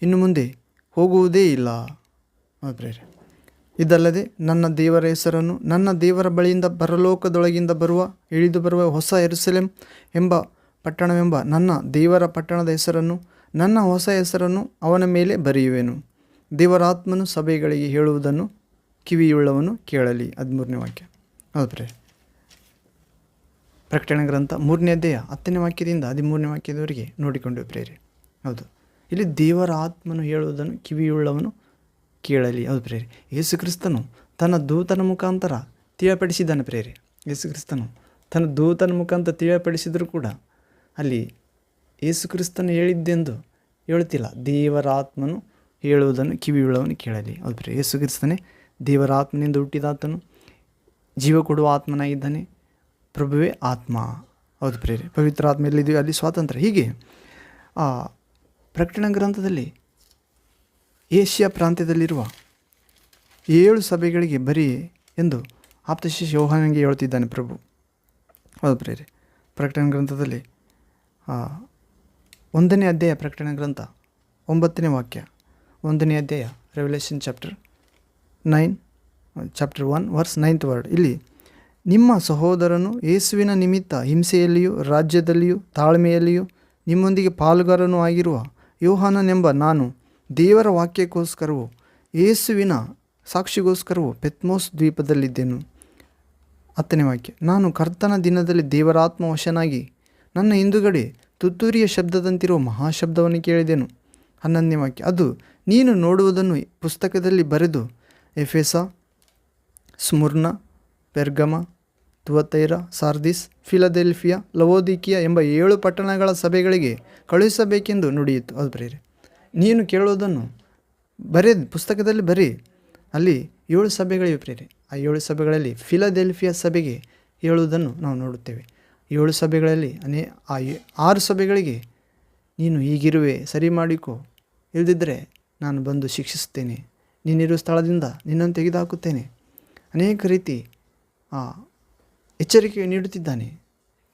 ಇನ್ನು ಮುಂದೆ ಹೋಗುವುದೇ ಇಲ್ಲ. ಪ್ರೇರೆ, ಇದಲ್ಲದೆ ನನ್ನ ದೇವರ ಹೆಸರನ್ನು, ನನ್ನ ದೇವರ ಬಳಿಯಿಂದ ಪರಲೋಕದೊಳಗಿಂದ ಇಳಿದು ಬರುವ ಹೊಸ ಯೆರೂಸಲೇಮ್ ಎಂಬ ಪಟ್ಟಣವೆಂಬ ನನ್ನ ದೇವರ ಪಟ್ಟಣದ ಹೆಸರನ್ನು, ನನ್ನ ಹೊಸ ಹೆಸರನ್ನು ಅವನ ಮೇಲೆ ಬರೆಯುವೆನು. ದೇವರಾತ್ಮನು ಸಭೆಗಳಿಗೆ ಹೇಳುವುದನ್ನು ಕಿವಿಯುಳ್ಳವನು ಕೇಳಲಿ. 13ನೇ ವಾಕ್ಯ. ಹೌದು ಪ್ರಕಟಣೆ ಗ್ರಂಥ 3ನೇ ಅಧ್ಯಾಯ 10ನೇ ವಾಕ್ಯದಿಂದ 13ನೇ ವಾಕ್ಯದವರೆಗೆ ನೋಡಿಕೊಂಡು ಪ್ರೇರೆ. ಹೌದು, ಇಲ್ಲಿ ದೇವರ ಆತ್ಮನು ಹೇಳುವುದನ್ನು ಕಿವಿಯುಳ್ಳವನು ಕೇಳಲಿ. ಹೌದು ಪ್ರೇರೆ. ಯೇಸು ಕ್ರಿಸ್ತನು ತನ್ನ ದೂತನ ಮುಖಾಂತರ ತಿಳಿಯಪಡಿಸಿದ್ದಾನೆ ಪ್ರೇರೆ. ಯೇಸು ಕ್ರಿಸ್ತನು ತನ್ನ ದೂತನ ಮುಖಾಂತರ ತಿಳಿಯಪಡಿಸಿದರೂ ಕೂಡ ಅಲ್ಲಿ ಯೇಸು ಕ್ರಿಸ್ತನು ಹೇಳಿದ್ದೆಂದು ಹೇಳುತ್ತಿಲ್ಲ. ದೇವರ ಆತ್ಮನು ಹೇಳುವುದನ್ನು ಕಿವಿಯುಳ್ಳವನು ಕೇಳಲಿ. ಹೌದು ಪ್ರೇರೆ. ಯೇಸು ಕ್ರಿಸ್ತನೇ ದೇವರ ಆತ್ಮನಿಂದ ಹುಟ್ಟಿದಾತನು, ಜೀವ ಕೊಡುವ ಆತ್ಮನಾಗಿದ್ದಾನೆ, ಪ್ರಭುವೇ ಆತ್ಮ. ಹೌದು ಪ್ರೇರೆ. ಪವಿತ್ರ ಆತ್ಮ ಎಲ್ಲಿದೆಯೋ ಅಲ್ಲಿ ಸ್ವಾತಂತ್ರ್ಯ. ಹೀಗೆ ಆ ಪ್ರಕಟಣೆ ಗ್ರಂಥದಲ್ಲಿ ಏಷ್ಯಾ ಪ್ರಾಂತ್ಯದಲ್ಲಿರುವ 7 ಸಭೆಗಳಿಗೆ ಬರೀ ಎಂದು ಆಪ್ತಶಿಷ್ಯ ಯೋಹಾನನಿಗೆ ಹೇಳುತ್ತಿದ್ದಾನೆ ಪ್ರಭು. ಹೌದು ಪ್ರೇರೆ. ಪ್ರಕಟಣೆ ಗ್ರಂಥದಲ್ಲಿ 1ನೇ ಅಧ್ಯಾಯ, ಪ್ರಕಟಣೆ ಗ್ರಂಥ 9ನೇ ವಾಕ್ಯ, 1ನೇ ಅಧ್ಯಾಯ, revolution chapter 1 verse 9th word. ಇಲ್ಲಿ ನಿಮ್ಮ ಸಹೋದರನು ಯೇಸುವಿನ ನಿಮಿತ್ತ ಹಿಂಸೆಯಲ್ಲಿಯೂ ರಾಜ್ಯದಲ್ಲಿಯೂ ತಾಳ್ಮೆಯಲ್ಲಿಯೂ ನಿಮ್ಮೊಂದಿಗೆ ಪಾಲುಗಾರನೂ ಆಗಿರುವ ಯೋಹಾನನೆಂಬ ನಾನು ದೇವರ ವಾಕ್ಯಕ್ಕೋಸ್ಕರವೂ ಯೇಸುವಿನ ಸಾಕ್ಷಿಗೋಸ್ಕರವೂ ಪೆತ್ಮೋಸ್ ದ್ವೀಪದಲ್ಲಿದ್ದೆನು. 10ನೇ ವಾಕ್ಯ. ನಾನು ಕರ್ತನ ದಿನದಲ್ಲಿ ದೇವರಾತ್ಮ ವಶನಾಗಿ ನನ್ನ ಹಿಂದುಗಡೆ ತುತ್ತೂರಿಯ ಶಬ್ದದಂತಿರುವ ಮಹಾಶಬ್ದವನ್ನು ಕೇಳಿದೆನು. 11ನೇ ವಾಕ್ಯ. ಅದು ನೀನು ನೋಡುವುದನ್ನು ಪುಸ್ತಕದಲ್ಲಿ ಬರೆದು ಎಫೆಸ, ಸ್ಮುರ್ನ, ಪೆರ್ಗಮ, ತುವತೈರ, ಸಾರ್ದಿಸ್, ಫಿಲದೆಲ್ಫಿಯಾ, ಲವೋದಿಕಿಯಾ ಎಂಬ 7 ಪಟ್ಟಣಗಳ ಸಭೆಗಳಿಗೆ ಕಳುಹಿಸಬೇಕೆಂದು ನುಡಿಯಿತು. ಅದು ಪ್ರೇರೆ. ನೀನು ಕೇಳುವುದನ್ನು ಪುಸ್ತಕದಲ್ಲಿ ಬರೀ. ಅಲ್ಲಿ 7 ಸಭೆಗಳಿವೆ ಪ್ರೇರೆ. ಆ 7 ಸಭೆಗಳಲ್ಲಿ ಫಿಲದೆಲ್ಫಿಯಾ ಸಭೆಗೆ ಹೇಳುವುದನ್ನು ನಾವು ನೋಡುತ್ತೇವೆ. 7 ಸಭೆಗಳಲ್ಲಿ ಆ 6 ಸಭೆಗಳಿಗೆ ನೀನು ಹೀಗಿರುವೆ, ಸರಿ ಮಾಡಿಕೊ, ಇಲ್ಲದಿದ್ದರೆ ನಾನು ಬಂದು ಶಿಕ್ಷಿಸುತ್ತೇನೆ, ನೀನಿರುವ ಸ್ಥಳದಿಂದ ನಿನ್ನನ್ನು ತೆಗೆದುಹಾಕುತ್ತೇನೆ, ಅನೇಕ ರೀತಿ ಎಚ್ಚರಿಕೆ ನೀಡುತ್ತಿದ್ದಾನೆ,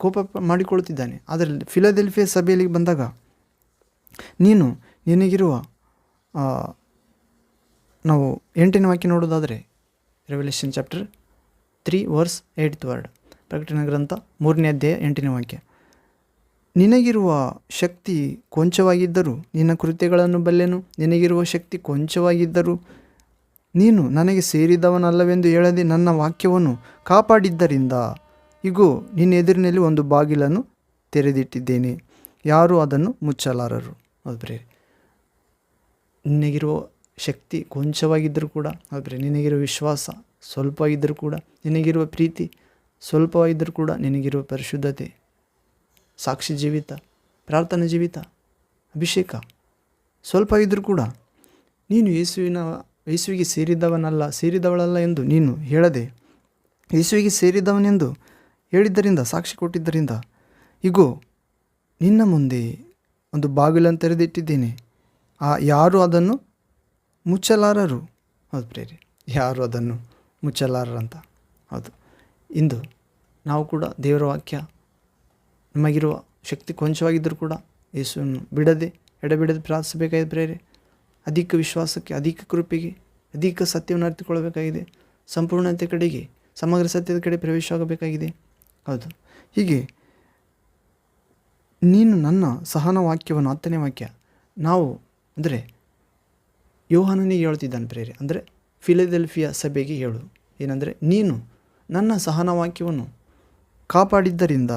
ಕೋಪ ಮಾಡಿಕೊಳ್ಳುತ್ತಿದ್ದಾನೆ. ಆದರೆ ಫಿಲದೆಲ್ಫಿಯಾ ಸಭೆಯಲ್ಲಿ ಬಂದಾಗ ನಿನಗಿರುವ ನಾವು 8ನೇ ವಾಕ್ಯ ನೋಡೋದಾದರೆ revolution chapter 3 verse 8th word. ಪ್ರಕಟಣೆ ಗ್ರಂಥ 3ನೇ ಅಧ್ಯಾಯ 8ನೇ ವಾಕ್ಯ. ನಿನಗಿರುವ ಶಕ್ತಿ ಕೊಂಚವಾಗಿದ್ದರೂ ನಿನ್ನ ಕೃತ್ಯಗಳನ್ನು ಬಲ್ಲೆನು. ನಿನಗಿರುವ ಶಕ್ತಿ ಕೊಂಚವಾಗಿದ್ದರೂ ನೀನು ನನಗೆ ಸೇರಿದವನಲ್ಲವೆಂದು ಹೇಳದೆ ನನ್ನ ವಾಕ್ಯವನ್ನು ಕಾಪಾಡಿದ್ದರಿಂದ ಇಗೋ ನಿನ್ನ ಎದುರಿನಲ್ಲಿ ಒಂದು ಬಾಗಿಲನ್ನು ತೆರೆದಿಟ್ಟಿದ್ದೇನೆ, ಯಾರೂ ಅದನ್ನು ಮುಚ್ಚಲಾರರು. ಹೌದ್ರಿ. ನಿನಗಿರುವ ಶಕ್ತಿ ಕೊಂಚವಾಗಿದ್ದರೂ ಕೂಡ, ಹೌದ್ರಿ, ನಿನಗಿರುವ ವಿಶ್ವಾಸ ಸ್ವಲ್ಪವಾಗಿದ್ದರೂ ಕೂಡ, ನಿನಗಿರುವ ಪ್ರೀತಿ ಸ್ವಲ್ಪವಾಗಿದ್ದರೂ ಕೂಡ, ನಿನಗಿರುವ ಪರಿಶುದ್ಧತೆ, ಸಾಕ್ಷಿ ಜೀವಿತ, ಪ್ರಾರ್ಥನಾ ಜೀವಿತ, ಅಭಿಷೇಕ ಸ್ವಲ್ಪ ಇದ್ದರೂ ಕೂಡ ನೀನು ಯೇಸುವಿಗೆ ಸೇರಿದವಳಲ್ಲ ಎಂದು ನೀನು ಹೇಳದೆ ಯೇಸುವಿಗೆ ಸೇರಿದವನೆಂದು ಹೇಳಿದ್ದರಿಂದ, ಸಾಕ್ಷಿ ಕೊಟ್ಟಿದ್ದರಿಂದ ಇಗೋ ನಿನ್ನ ಮುಂದೆ ಒಂದು ಬಾಗಿಲನ್ನು ತೆರೆದಿಟ್ಟಿದ್ದೇನೆ, ಯಾರು ಅದನ್ನು ಮುಚ್ಚಲಾರರು. ಹೌದು ಪ್ರೇರಿ, ಯಾರು ಅದನ್ನು ಮುಚ್ಚಲಾರರಂತ. ಹೌದು, ಇಂದು ನಾವು ಕೂಡ ದೇವರ ವಾಕ್ಯ ನಮಗಿರುವ ಶಕ್ತಿ ಕೊಂಚವಾಗಿದ್ದರೂ ಕೂಡ ಯೇಸುವನ್ನು ಎಡೆಬಿಡದೆ ಪ್ರಾರ್ಥಿಸಬೇಕಾಗಿದೆ ಪ್ರೇರೆ. ಅಧಿಕ ವಿಶ್ವಾಸಕ್ಕೆ, ಅಧಿಕ ಕೃಪೆಗೆ, ಅಧಿಕ ಸತ್ಯವನ್ನು ಅರಿತುಕೊಳ್ಳಬೇಕಾಗಿದೆ. ಸಂಪೂರ್ಣತೆ ಕಡೆಗೆ, ಸಮಗ್ರ ಸತ್ಯದ ಕಡೆ ಪ್ರವೇಶವಾಗಬೇಕಾಗಿದೆ. ಹೌದು, ಹೀಗೆ ನೀನು ನನ್ನ ಸಹನ ವಾಕ್ಯವನ್ನು, 10ನೇ ವಾಕ್ಯ, ನಾವು ಅಂದರೆ ಯೋಹಾನನಿಗೆ ಹೇಳ್ತಿದ್ದಾನೆ ಪ್ರೇರೆ, ಅಂದರೆ ಫಿಲದೆಲ್ಫಿಯಾ ಸಭೆಗೆ ಹೇಳು ಏನಂದರೆ, ನೀನು ನನ್ನ ಸಹನ ವಾಕ್ಯವನ್ನು ಕಾಪಾಡಿದ್ದರಿಂದ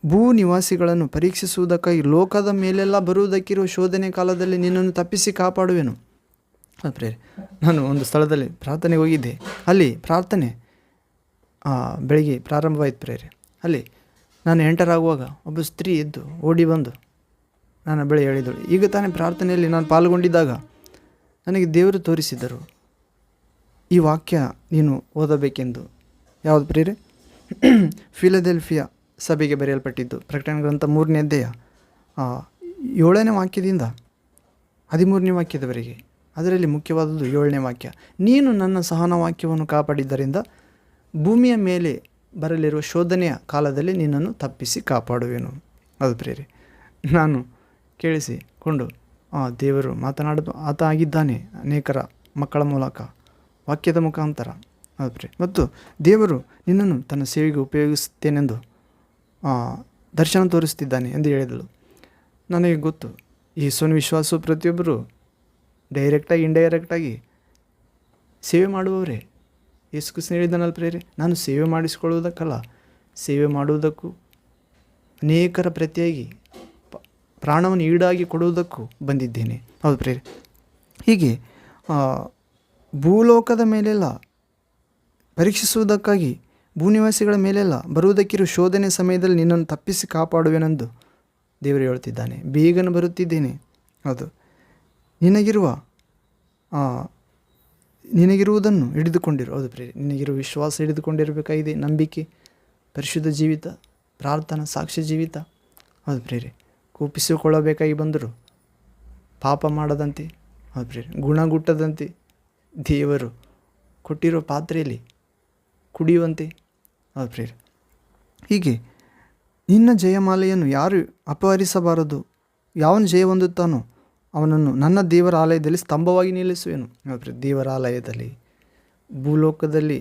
ಭೂ ನಿವಾಸಿಗಳನ್ನು ಪರೀಕ್ಷಿಸುವುದಕ್ಕಾಗಿ ಲೋಕದ ಮೇಲೆಲ್ಲ ಬರುವುದಕ್ಕಿರುವ ಶೋಧನೆ ಕಾಲದಲ್ಲಿ ನಿನ್ನನ್ನು ತಪ್ಪಿಸಿ ಕಾಪಾಡುವೆನು. ಪ್ರೇರೆ, ನಾನು ಒಂದು ಸ್ಥಳದಲ್ಲಿ ಪ್ರಾರ್ಥನೆಗೆ ಹೋಗಿದ್ದೆ. ಅಲ್ಲಿ ಪ್ರಾರ್ಥನೆ ಬೆಳಿಗ್ಗೆ ಪ್ರಾರಂಭವಾಯಿತು ಪ್ರೇರೆ. ಅಲ್ಲಿ ನಾನು ಎಂಟರ್ ಆಗುವಾಗ ಒಬ್ಬ ಸ್ತ್ರೀ ಎದ್ದು ಓಡಿ ಬಂದು ನನ್ನ ಬಳಿ ಹೇಳಿದಳು. ಈಗ ತಾನೇ ಪ್ರಾರ್ಥನೆಯಲ್ಲಿ ನಾನು ಪಾಲ್ಗೊಂಡಿದ್ದಾಗ ನನಗೆ ದೇವರು ತೋರಿಸಿದರು, ಈ ವಾಕ್ಯ ನೀನು ಓದಬೇಕೆಂದು. ಯಾವುದು ಪ್ರೇರೆ? ಫಿಲದೆಲ್ಫಿಯಾ ಸಭೆಗೆ ಬರೆಯಲ್ಪಟ್ಟಿದ್ದು. ಪ್ರಕಟಣೆ ಗ್ರಂಥ 3ನೇ ಅಧ್ಯಾಯ 7ನೇ ವಾಕ್ಯದಿಂದ 13ನೇ ವಾಕ್ಯದವರೆಗೆ. ಅದರಲ್ಲಿ ಮುಖ್ಯವಾದದ್ದು 7ನೇ ವಾಕ್ಯ. ನೀನು ನನ್ನ ಸಹನ ವಾಕ್ಯವನ್ನು ಕಾಪಾಡಿದ್ದರಿಂದ ಭೂಮಿಯ ಮೇಲೆ ಬರಲಿರುವ ಶೋಧನೆಯ ಕಾಲದಲ್ಲಿ ನಿನ್ನನ್ನು ತಪ್ಪಿಸಿ ಕಾಪಾಡುವೆನು. ಅದು ಪ್ರೇರೆ, ನಾನು ಕೇಳಿಸಿಕೊಂಡು ದೇವರು ಆತ ಆಗಿದ್ದಾನೆ ಅನೇಕರ ಮಕ್ಕಳ ಮೂಲಕ, ವಾಕ್ಯದ ಮುಖಾಂತರ. ಅದು ಪ್ರೇರೆ, ಮತ್ತು ದೇವರು ನಿನ್ನನ್ನು ತನ್ನ ಸೇವೆಗೆ ಉಪಯೋಗಿಸುತ್ತೇನೆಂದು ದರ್ಶನ ತೋರಿಸ್ತಿದ್ದಾನೆ ಎಂದು ಹೇಳಿದಳು. ನನಗೆ ಗೊತ್ತು, ಯೇಸುವಿನ ವಿಶ್ವಾಸವು ಪ್ರತಿಯೊಬ್ಬರು ಡೈರೆಕ್ಟಾಗಿ ಇಂಡೈರೆಕ್ಟಾಗಿ ಸೇವೆ ಮಾಡುವವರೇ. ಯೇಸು ಕ್ರಿಸ್ತನು ಹೇಳಿದನಲ್ಲ ಪ್ರೇರೆ, ನಾನು ಸೇವೆ ಮಾಡಿಸಿಕೊಳ್ಳುವುದಕ್ಕಲ್ಲ, ಸೇವೆ ಮಾಡುವುದಕ್ಕೂ ಅನೇಕರ ಪ್ರತಿಯಾಗಿ ಪ್ರಾಣವನ್ನು ಈಡಾಗಿ ಕೊಡುವುದಕ್ಕೂ ಬಂದಿದ್ದೇನೆ. ಹೌದು ಪ್ರೇರೆ. ಹೀಗೆ ಭೂಲೋಕದ ಮೇಲೆಲ್ಲ ಪರೀಕ್ಷಿಸುವುದಕ್ಕಾಗಿ ಭೂನಿವಾಸಿಗಳ ಮೇಲೆಲ್ಲ ಬರುವುದಕ್ಕಿರುವ ಶೋಧನೆ ಸಮಯದಲ್ಲಿ ನಿನ್ನನ್ನು ತಪ್ಪಿಸಿ ಕಾಪಾಡುವೆನೆಂದು ದೇವರು ಹೇಳುತ್ತಿದ್ದಾನೆ. ಬೇಗನೆ ಬರುತ್ತಿದ್ದೇನೆ. ಹೌದು, ನಿನಗಿರುವುದನ್ನು ಹಿಡಿದುಕೊಂಡಿರು. ಹೌದು ಪ್ರೇರೆ, ನಿನಗಿರುವ ವಿಶ್ವಾಸ ಹಿಡಿದುಕೊಂಡಿರಬೇಕಾಗಿದೆ. ನಂಬಿಕೆ, ಪರಿಶುದ್ಧ ಜೀವಿತ, ಪ್ರಾರ್ಥನಾ, ಸಾಕ್ಷ್ಯ ಜೀವಿತ. ಹೌದು ಪ್ರೇರೆ, ಕೋಪಿಸಿಕೊಳ್ಳಬೇಕಾಗಿ ಬಂದರು ಪಾಪ ಮಾಡದಂತೆ, ಹೌದು ಪ್ರೇರೆ, ಗುಣಗುಟ್ಟದಂತೆ, ದೇವರು ಕೊಟ್ಟಿರೋ ಪಾತ್ರೆಯಲ್ಲಿ ಕುಡಿಯುವಂತೆ. ಹೌದು ಪ್ರೇರೆ. ಹೀಗೆ ನಿನ್ನ ಜಯಮಾಲೆಯನ್ನು ಯಾರು ಅಪಹರಿಸಬಾರದು. ಯಾವನು ಜಯ ಹೊಂದುತ್ತಾನೋ ಅವನನ್ನು ನನ್ನ ದೇವರ ಆಲಯದಲ್ಲಿ ಸ್ತಂಭವಾಗಿ ನಿಲ್ಲಿಸುವೆನು. ಹೌದು ಪ್ರೇರೆ, ದೇವರ ಆಲಯದಲ್ಲಿ, ಭೂಲೋಕದಲ್ಲಿ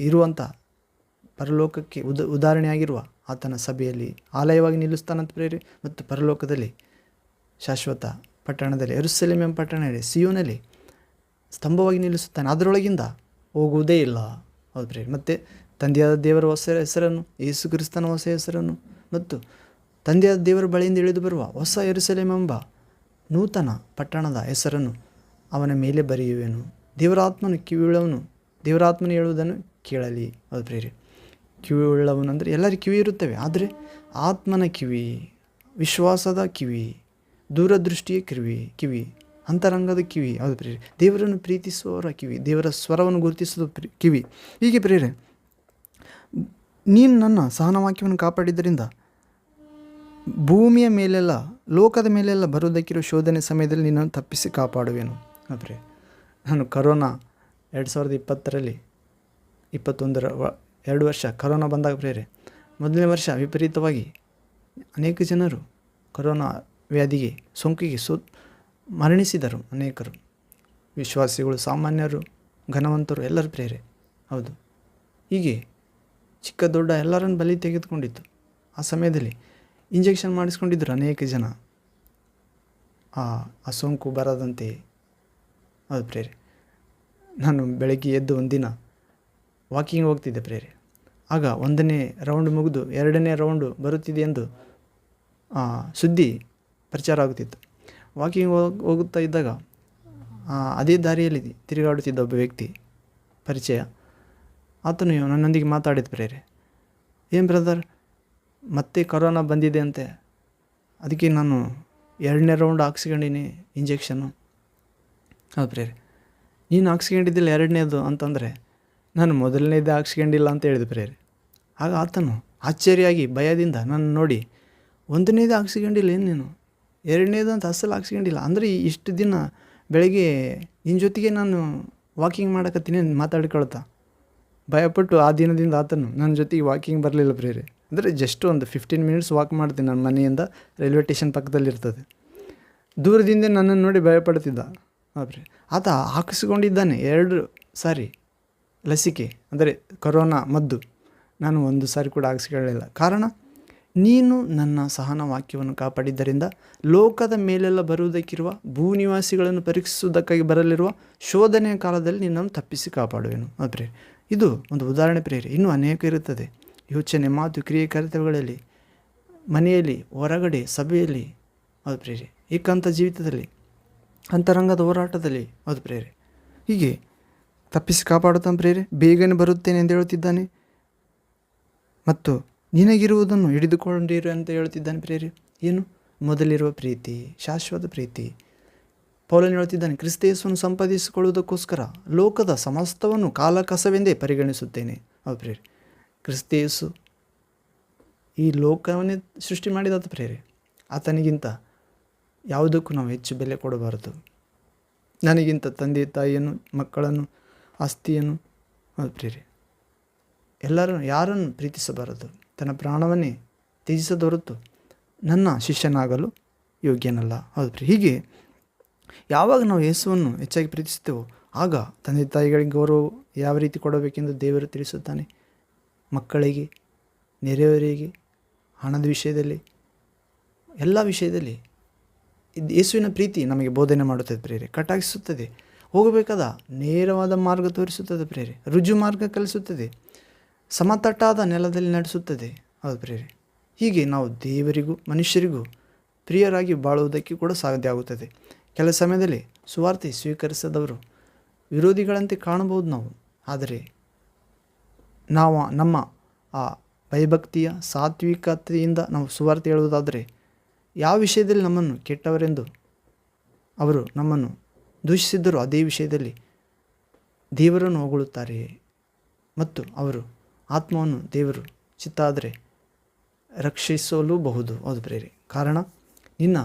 ಇರುವಂಥ ಪರಲೋಕಕ್ಕೆ ಉದಾಹರಣೆಯಾಗಿರುವ ಆತನ ಸಭೆಯಲ್ಲಿ ಆಲಯವಾಗಿ ನಿಲ್ಲಿಸ್ತಾನಂತ ಪ್ರೇರೆ. ಮತ್ತು ಪರಲೋಕದಲ್ಲಿ ಶಾಶ್ವತ ಪಟ್ಟಣದಲ್ಲಿ, ಯೆರೂಸಲೇಮ್ ಎಂಬ ಪಟ್ಟಣದಲ್ಲಿ, ಸಿಯೋನಲ್ಲಿ ಸ್ತಂಭವಾಗಿ ನಿಲ್ಲಿಸುತ್ತಾನೆ. ಅದರೊಳಗಿಂದ ಹೋಗುವುದೇ ಇಲ್ಲ. ಹೌದು ಪ್ರೇರೆ. ಮತ್ತು ತಂದೆಯಾದ ದೇವರ ಹೊಸ ಹೆಸರನ್ನು, ಯೇಸು ಕ್ರಿಸ್ತನ ಹೊಸ ಹೆಸರನ್ನು ಮತ್ತು ತಂದೆಯಾದ ದೇವರ ಬಳಿಯಿಂದ ಇಳಿದು ಬರುವ ಹೊಸ ಯೆರೂಸಲೇಮ್ ಎಂಬ ನೂತನ ಪಟ್ಟಣದ ಹೆಸರನ್ನು ಅವನ ಮೇಲೆ ಬರೆಯುವೆನು. ದೇವರಾತ್ಮನು ಕಿವಿಯುಳ್ಳವನು ದೇವರಾತ್ಮನು ಹೇಳುವುದನ್ನು ಕೇಳಲಿ. ಹೌದು ಪ್ರೇರೆ. ಕಿವಿಯುಳ್ಳವನು ಅಂದರೆ ಎಲ್ಲರಿಗೂ ಕಿವಿ ಇರುತ್ತವೆ, ಆದರೆ ಆತ್ಮನ ಕಿವಿ, ವಿಶ್ವಾಸದ ಕಿವಿ, ದೂರದೃಷ್ಟಿಯ ಕಿವಿ, ಅಂತರಂಗದ ಕಿವಿ. ಹೌದು ಪ್ರೇರೆ. ದೇವರನ್ನು ಪ್ರೀತಿಸುವವರ ಕಿವಿ, ದೇವರ ಸ್ವರವನ್ನು ಗುರುತಿಸುವ ಕಿವಿ. ಹೀಗೆ ಪ್ರೇರೆ, ನೀನು ನನ್ನ ಸಹನವಾಕ್ಯವನ್ನು ಕಾಪಾಡಿದ್ದರಿಂದ ಭೂಮಿಯ ಮೇಲೆಲ್ಲ, ಲೋಕದ ಮೇಲೆಲ್ಲ ಬರುವುದಕ್ಕಿರೋ ಶೋಧನೆ ಸಮಯದಲ್ಲಿ ನಿನ್ನನ್ನು ತಪ್ಪಿಸಿ ಕಾಪಾಡುವೆನು. ಪ್ರೇರೆ, ನಾನು ಕರೋನಾ 2020ರಲ್ಲಿ 2 ವರ್ಷ ಕರೋನಾ ಬಂದಾಗ ಪ್ರೇರೆ, ಮೊದಲನೇ ವರ್ಷ ವಿಪರೀತವಾಗಿ ಅನೇಕ ಜನರು ಕರೋನಾ ವ್ಯಾಧಿಗೆ, ಸೋಂಕಿಗೆ ಮರಣಿಸಿದರು. ಅನೇಕರು ವಿಶ್ವಾಸಿಗಳು, ಸಾಮಾನ್ಯರು, ಘನವಂತರು ಎಲ್ಲರೂ ಪ್ರೇರೆ. ಹೌದು, ಹೀಗೆ ಚಿಕ್ಕ ದೊಡ್ಡ ಎಲ್ಲರನ್ನು ಬಲಿ ತೆಗೆದುಕೊಂಡಿತ್ತು. ಆ ಸಮಯದಲ್ಲಿ ಇಂಜೆಕ್ಷನ್ ಮಾಡಿಸ್ಕೊಂಡಿದ್ದರು ಅನೇಕ ಜನ ಆ ಸೋಂಕು ಬರದಂತೆ. ಹೌದು ಪ್ರೇರೆ, ನಾನು ಬೆಳಗ್ಗೆ ಎದ್ದು ಒಂದಿನ ವಾಕಿಂಗ್ ಹೋಗ್ತಿದ್ದೆ ಪ್ರೇರೆ. ಆಗ 1ನೇ ರೌಂಡ್ ಮುಗಿದು 2ನೇ ರೌಂಡು ಬರುತ್ತಿದೆ ಎಂದು ಸುದ್ದಿ ಪ್ರಚಾರ ಆಗುತ್ತಿತ್ತು. ವಾಕಿಂಗ್ ಹೋಗುತ್ತಾ ಇದ್ದಾಗ ಅದೇ ದಾರಿಯಲ್ಲಿ ತಿರುಗಾಡುತ್ತಿದ್ದ ಒಬ್ಬ ವ್ಯಕ್ತಿ ಪರಿಚಯ. ಆತನು ನನ್ನೊಂದಿಗೆ ಮಾತಾಡಿದ ಪ್ರೇರೆ, ಏನು ಬ್ರದರ್, ಮತ್ತೆ ಕರೋನಾ ಬಂದಿದೆ ಅಂತೆ, ಅದಕ್ಕೆ ನಾನು 2ನೇ ರೌಂಡ್ ಹಾಕ್ಸ್ಕೊಂಡಿನಿ ಇಂಜೆಕ್ಷನ್ನು. ಹೌದು ಪ್ರೇರೆ, ನೀನು ಹಾಕ್ಸ್ಕೊಂಡಿದ್ದಿಲ್ಲ 2ನೇದು ಅಂತಂದರೆ ನಾನು ಮೊದಲನೇದೇ ಹಾಕ್ಸ್ಕೊಂಡಿಲ್ಲ ಅಂತ ಹೇಳಿದೆ ಪ್ರೇರೆ. ಆಗ ಆತನು ಆಶ್ಚರ್ಯವಾಗಿ ಭಯದಿಂದ ನನ್ನ ನೋಡಿ, 1ನೇದೇ ಹಾಕ್ಸ್ಕೊಂಡಿಲ್ಲ ಏನು ನೀನು, 2ನೇದು ಅಂತ ಅಸಲು ಹಾಕ್ಸ್ಕೊಂಡಿಲ್ಲ ಅಂದರೆ ಇಷ್ಟು ದಿನ ಬೆಳಗ್ಗೆ ನಿನ್ನ ಜೊತೆಗೆ ನಾನು ವಾಕಿಂಗ್ ಮಾಡಕತ್ತೀನಿ ಮಾತಾಡ್ಕೊಳ್ತಾ ಭಯಪಟ್ಟು ಆ ದಿನದಿಂದ ಆತನು ನನ್ನ ಜೊತೆಗೆ ವಾಕಿಂಗ್ ಬರಲಿಲ್ಲ ಪ್ರೇರೆ. ಅಂದರೆ ಜಸ್ಟ್ ಒಂದು 15 ಮಿನಿಟ್ಸ್ ವಾಕ್ ಮಾಡ್ತೀನಿ. ನನ್ನ ಮನೆಯಿಂದ ರೈಲ್ವೆ ಸ್ಟೇಷನ್ ಪಕ್ಕದಲ್ಲಿರ್ತದೆ. ದೂರದಿಂದ ನನ್ನನ್ನು ನೋಡಿ ಭಯಪಡ್ತಿದ್ದ. ಪ್ರೇರೆ, ಆತ ಹಾಕಿಸ್ಕೊಂಡಿದ್ದಾನೆ 2 ಸಾರಿ ಲಸಿಕೆ, ಅಂದರೆ ಕೊರೋನಾ ಮದ್ದು. ನಾನು 1 ಸಾರಿ ಕೂಡ ಹಾಕಿಸ್ಕೊಳ್ಳಲಿಲ್ಲ. ಕಾರಣ, ನೀನು ನನ್ನ ಸಹನ ವಾಕ್ಯವನ್ನು ಕಾಪಾಡಿದ್ದರಿಂದ ಲೋಕದ ಮೇಲೆಲ್ಲ ಬರುವುದಕ್ಕಿರುವ ಭೂನಿವಾಸಿಗಳನ್ನು ಪರೀಕ್ಷಿಸುವುದಕ್ಕಾಗಿ ಬರಲಿರುವ ಶೋಧನೆಯ ಕಾಲದಲ್ಲಿ ನಿನ್ನನ್ನು ತಪ್ಪಿಸಿ ಕಾಪಾಡುವೆನು. ಅದು ಪ್ರೇರೆ, ಇದು ಒಂದು ಉದಾಹರಣೆ ಪ್ರೇರೆ. ಇನ್ನೂ ಅನೇಕ ಇರುತ್ತದೆ. ಯೋಚನೆ, ಮಾತು, ಕ್ರಿಯೆ, ಕರ್ತವ್ಯಗಳಲ್ಲಿ, ಮನೆಯಲ್ಲಿ, ಹೊರಗಡೆ, ಸಭೆಯಲ್ಲಿ. ಅದು ಪ್ರೇರೆ, ಏಕಾಂತ ಜೀವಿತದಲ್ಲಿ, ಅಂತರಂಗದ ಹೋರಾಟದಲ್ಲಿ. ಅದು ಪ್ರೇರೆ, ಹೀಗೆ ತಪ್ಪಿಸಿ ಕಾಪಾಡುತ್ತಾನೆ ಪ್ರೇರೆ. ಬೇಗನೆ ಬರುತ್ತೇನೆ ಎಂದು ಹೇಳುತ್ತಿದ್ದಾನೆ ಮತ್ತು ನಿನಗಿರುವುದನ್ನು ಹಿಡಿದುಕೊಂಡಿರು ಅಂತ ಹೇಳುತ್ತಿದ್ದಾನೆ ಪ್ರೇರೆ. ಏನು? ಮೊದಲಿರುವ ಪ್ರೀತಿ, ಶಾಶ್ವತ ಪ್ರೀತಿ. ಪೌಲನು ಹೇಳುತ್ತಿದ್ದಾನೆ, ಕ್ರಿಸ್ತೇಸವನ್ನು ಸಂಪಾದಿಸಿಕೊಳ್ಳುವುದಕ್ಕೋಸ್ಕರ ಲೋಕದ ಸಮಸ್ತವನ್ನು ಕಾಲಕಸವೆಂದೇ ಪರಿಗಣಿಸುತ್ತೇನೆ. ಹೌದು ಪ್ರೇರೆ, ಕ್ರಿಸ್ತೇಸು ಈ ಲೋಕವನ್ನೇ ಸೃಷ್ಟಿ ಮಾಡಿದಾತ ಪ್ರೇರೆ. ಆತನಿಗಿಂತ ಯಾವುದಕ್ಕೂ ನಾವು ಹೆಚ್ಚು ಬೆಲೆ ಕೊಡಬಾರದು. ನನಗಿಂತ ತಂದೆ ತಾಯಿಯನ್ನು, ಮಕ್ಕಳನ್ನು, ಆಸ್ತಿಯನ್ನು, ಹೌದು ಪ್ರೇರೆ, ಯಾರನ್ನು ಪ್ರೀತಿಸಬಾರದು. ತನ್ನ ಪ್ರಾಣವನ್ನೇ ತ್ಯಜಿಸದ ಹೊರತು ನನ್ನ ಶಿಷ್ಯನಾಗಲು ಯೋಗ್ಯನಲ್ಲ. ಹೌದು ಪ್ರೇರೆ, ಹೀಗೆ ಯಾವಾಗ ನಾವು ಯೇಸುವನ್ನು ಹೆಚ್ಚಾಗಿ ಪ್ರೀತಿಸುತ್ತೇವೋ ಆಗ ತಂದೆ ತಾಯಿಗಳಿಗೆ ಗೌರವ ಯಾವ ರೀತಿ ಕೊಡಬೇಕೆಂದು ದೇವರು ತಿಳಿಸುತ್ತಾನೆ. ಮಕ್ಕಳಿಗೆ, ನೆರೆಯವರಿಗೆ, ಹಣದ ವಿಷಯದಲ್ಲಿ, ಎಲ್ಲ ವಿಷಯದಲ್ಲಿ ಯೇಸುವಿನ ಪ್ರೀತಿ ನಮಗೆ ಬೋಧನೆ ಮಾಡುತ್ತದೆ ಪ್ರೇರೆ, ಕಟಾಕ್ಷಿಸುತ್ತದೆ. ಹೋಗಬೇಕಾದ ನೇರವಾದ ಮಾರ್ಗ ತೋರಿಸುತ್ತದೆ ಪ್ರೇರೆ, ರುಜು ಮಾರ್ಗ ಕಲಿಸುತ್ತದೆ, ಸಮತಟ್ಟಾದ ನೆಲದಲ್ಲಿ ನಡೆಸುತ್ತದೆ. ಹೌದು ಪ್ರೇರೆ. ಹೀಗೆ ನಾವು ದೇವರಿಗೂ ಮನುಷ್ಯರಿಗೂ ಪ್ರಿಯರಾಗಿ ಬಾಳುವುದಕ್ಕೆ ಕೂಡ ಸಾಧ್ಯ ಆಗುತ್ತದೆ. ಕೆಲ ಸಮಯದಲ್ಲಿ ಸುವಾರ್ತೆ ಸ್ವೀಕರಿಸದವರು ವಿರೋಧಿಗಳಂತೆ ಕಾಣಬಹುದು ನಾವು. ಆದರೆ ನಾವು ನಮ್ಮ ಆ ಭಯಭಕ್ತಿಯ ಸಾತ್ವಿಕತೆಯಿಂದ ನಾವು ಸುವಾರ್ತೆ ಹೇಳುವುದಾದರೆ ಯಾವ ವಿಷಯದಲ್ಲಿ ನಮ್ಮನ್ನು ಕೆಟ್ಟವರೆಂದು ಅವರು ನಮ್ಮನ್ನು ದೂಷಿಸಿದ್ದರೂ ಅದೇ ವಿಷಯದಲ್ಲಿ ದೇವರನ್ನು ಹೊಗಳುತ್ತಾರೆ ಮತ್ತು ಅವರು ಆತ್ಮವನ್ನು ದೇವರು ಚಿತ್ತ ಆದರೆ ರಕ್ಷಿಸಲೂಬಹುದು. ಹೌದು ಪ್ರೇರೆ. ಕಾರಣ ನಿನ್ನ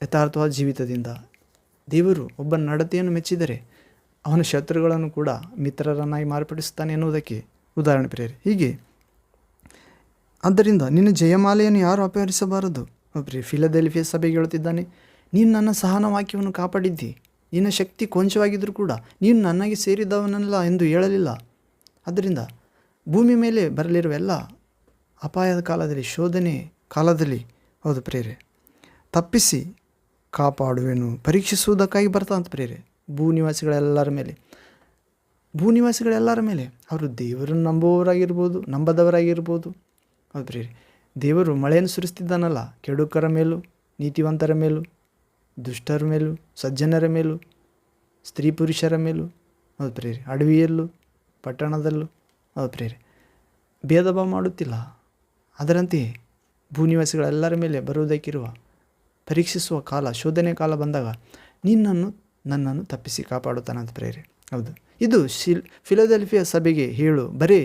ಯಥಾರ್ಥವಾದ ಜೀವಿತದಿಂದ ದೇವರು ಒಬ್ಬನ ನಡತೆಯನ್ನು ಮೆಚ್ಚಿದರೆ ಅವನ ಶತ್ರುಗಳನ್ನು ಕೂಡ ಮಿತ್ರರನ್ನಾಗಿ ಮಾರ್ಪಡಿಸುತ್ತಾನೆ ಎನ್ನುವುದಕ್ಕೆ ಉದಾಹರಣೆ ಪ್ರೇರೆ. ಹೀಗೆ ಆದ್ದರಿಂದ ನಿನ್ನ ಜಯಮಾಲೆಯನ್ನು ಯಾರು ಅಪಹರಿಸಬಾರದು. ಪ್ರಿಯ, ಫಿಲದೆಲ್ಫಿಯ ಸಭೆಗೆ ಹೇಳುತ್ತಿದ್ದಾನೆ, ನೀನು ನನ್ನ ಸಹನ ವಾಕ್ಯವನ್ನು ಕಾಪಾಡಿದ್ದಿ, ನಿನ್ನ ಶಕ್ತಿ ಕೊಂಚವಾಗಿದ್ದರೂ ಕೂಡ ನೀನು ನನಗೆ ಸೇರಿದವನಲ್ಲ ಎಂದು ಹೇಳಲಿಲ್ಲ. ಆದ್ದರಿಂದ ಭೂಮಿ ಮೇಲೆ ಬರಲಿರುವ ಎಲ್ಲ ಅಪಾಯದ ಕಾಲದಲ್ಲಿ, ಶೋಧನೆ ಕಾಲದಲ್ಲಿ, ಹೌದು ಪ್ರೇರೆ, ತಪ್ಪಿಸಿ ಕಾಪಾಡುವೆನು, ಪರೀಕ್ಷಿಸುವುದಕ್ಕಾಗಿ ಬರ್ತಾಂತ ಪ್ರೇರೆ. ಭೂನಿವಾಸಿಗಳೆಲ್ಲರ ಮೇಲೆ ಅವರು ದೇವರನ್ನು ನಂಬುವವರಾಗಿರ್ಬೋದು, ನಂಬದವರಾಗಿರ್ಬೋದು. ಹೌದು ಪ್ರೇರೆ. ದೇವರು ಮಳೆಯನ್ನು ಸುರಿಸ್ತಿದ್ದಾನಲ್ಲ, ಕೆಡುಕರ ಮೇಲೂ ನೀತಿವಂತರ ಮೇಲೂ, ದುಷ್ಟರ ಮೇಲೂ ಸಜ್ಜನರ ಮೇಲೂ, ಸ್ತ್ರೀ ಪುರುಷರ ಮೇಲೂ, ಹೌದು ಪ್ರೇರೆ, ಅಡವಿಯಲ್ಲೂ ಪಟ್ಟಣದಲ್ಲೂ, ಹೌದು ಪ್ರೇರೆ, ಭೇದ ಭಾವ ಮಾಡುತ್ತಿಲ್ಲ. ಅದರಂತೆಯೇ ಭೂನಿವಾಸಿಗಳೆಲ್ಲರ ಮೇಲೆ ಬರುವುದಕ್ಕಿರುವ ಪರೀಕ್ಷಿಸುವ ಕಾಲ, ಶೋಧನೆ ಕಾಲ ಬಂದಾಗ ನನ್ನನ್ನು ತಪ್ಪಿಸಿ ಕಾಪಾಡುತ್ತಾನಂತ ಪ್ರೇರೆ. ಹೌದು, ಇದು ಫಿಲದೆಲ್ಫಿಯ ಸಭೆಗೆ ಹೇಳು ಬರೀ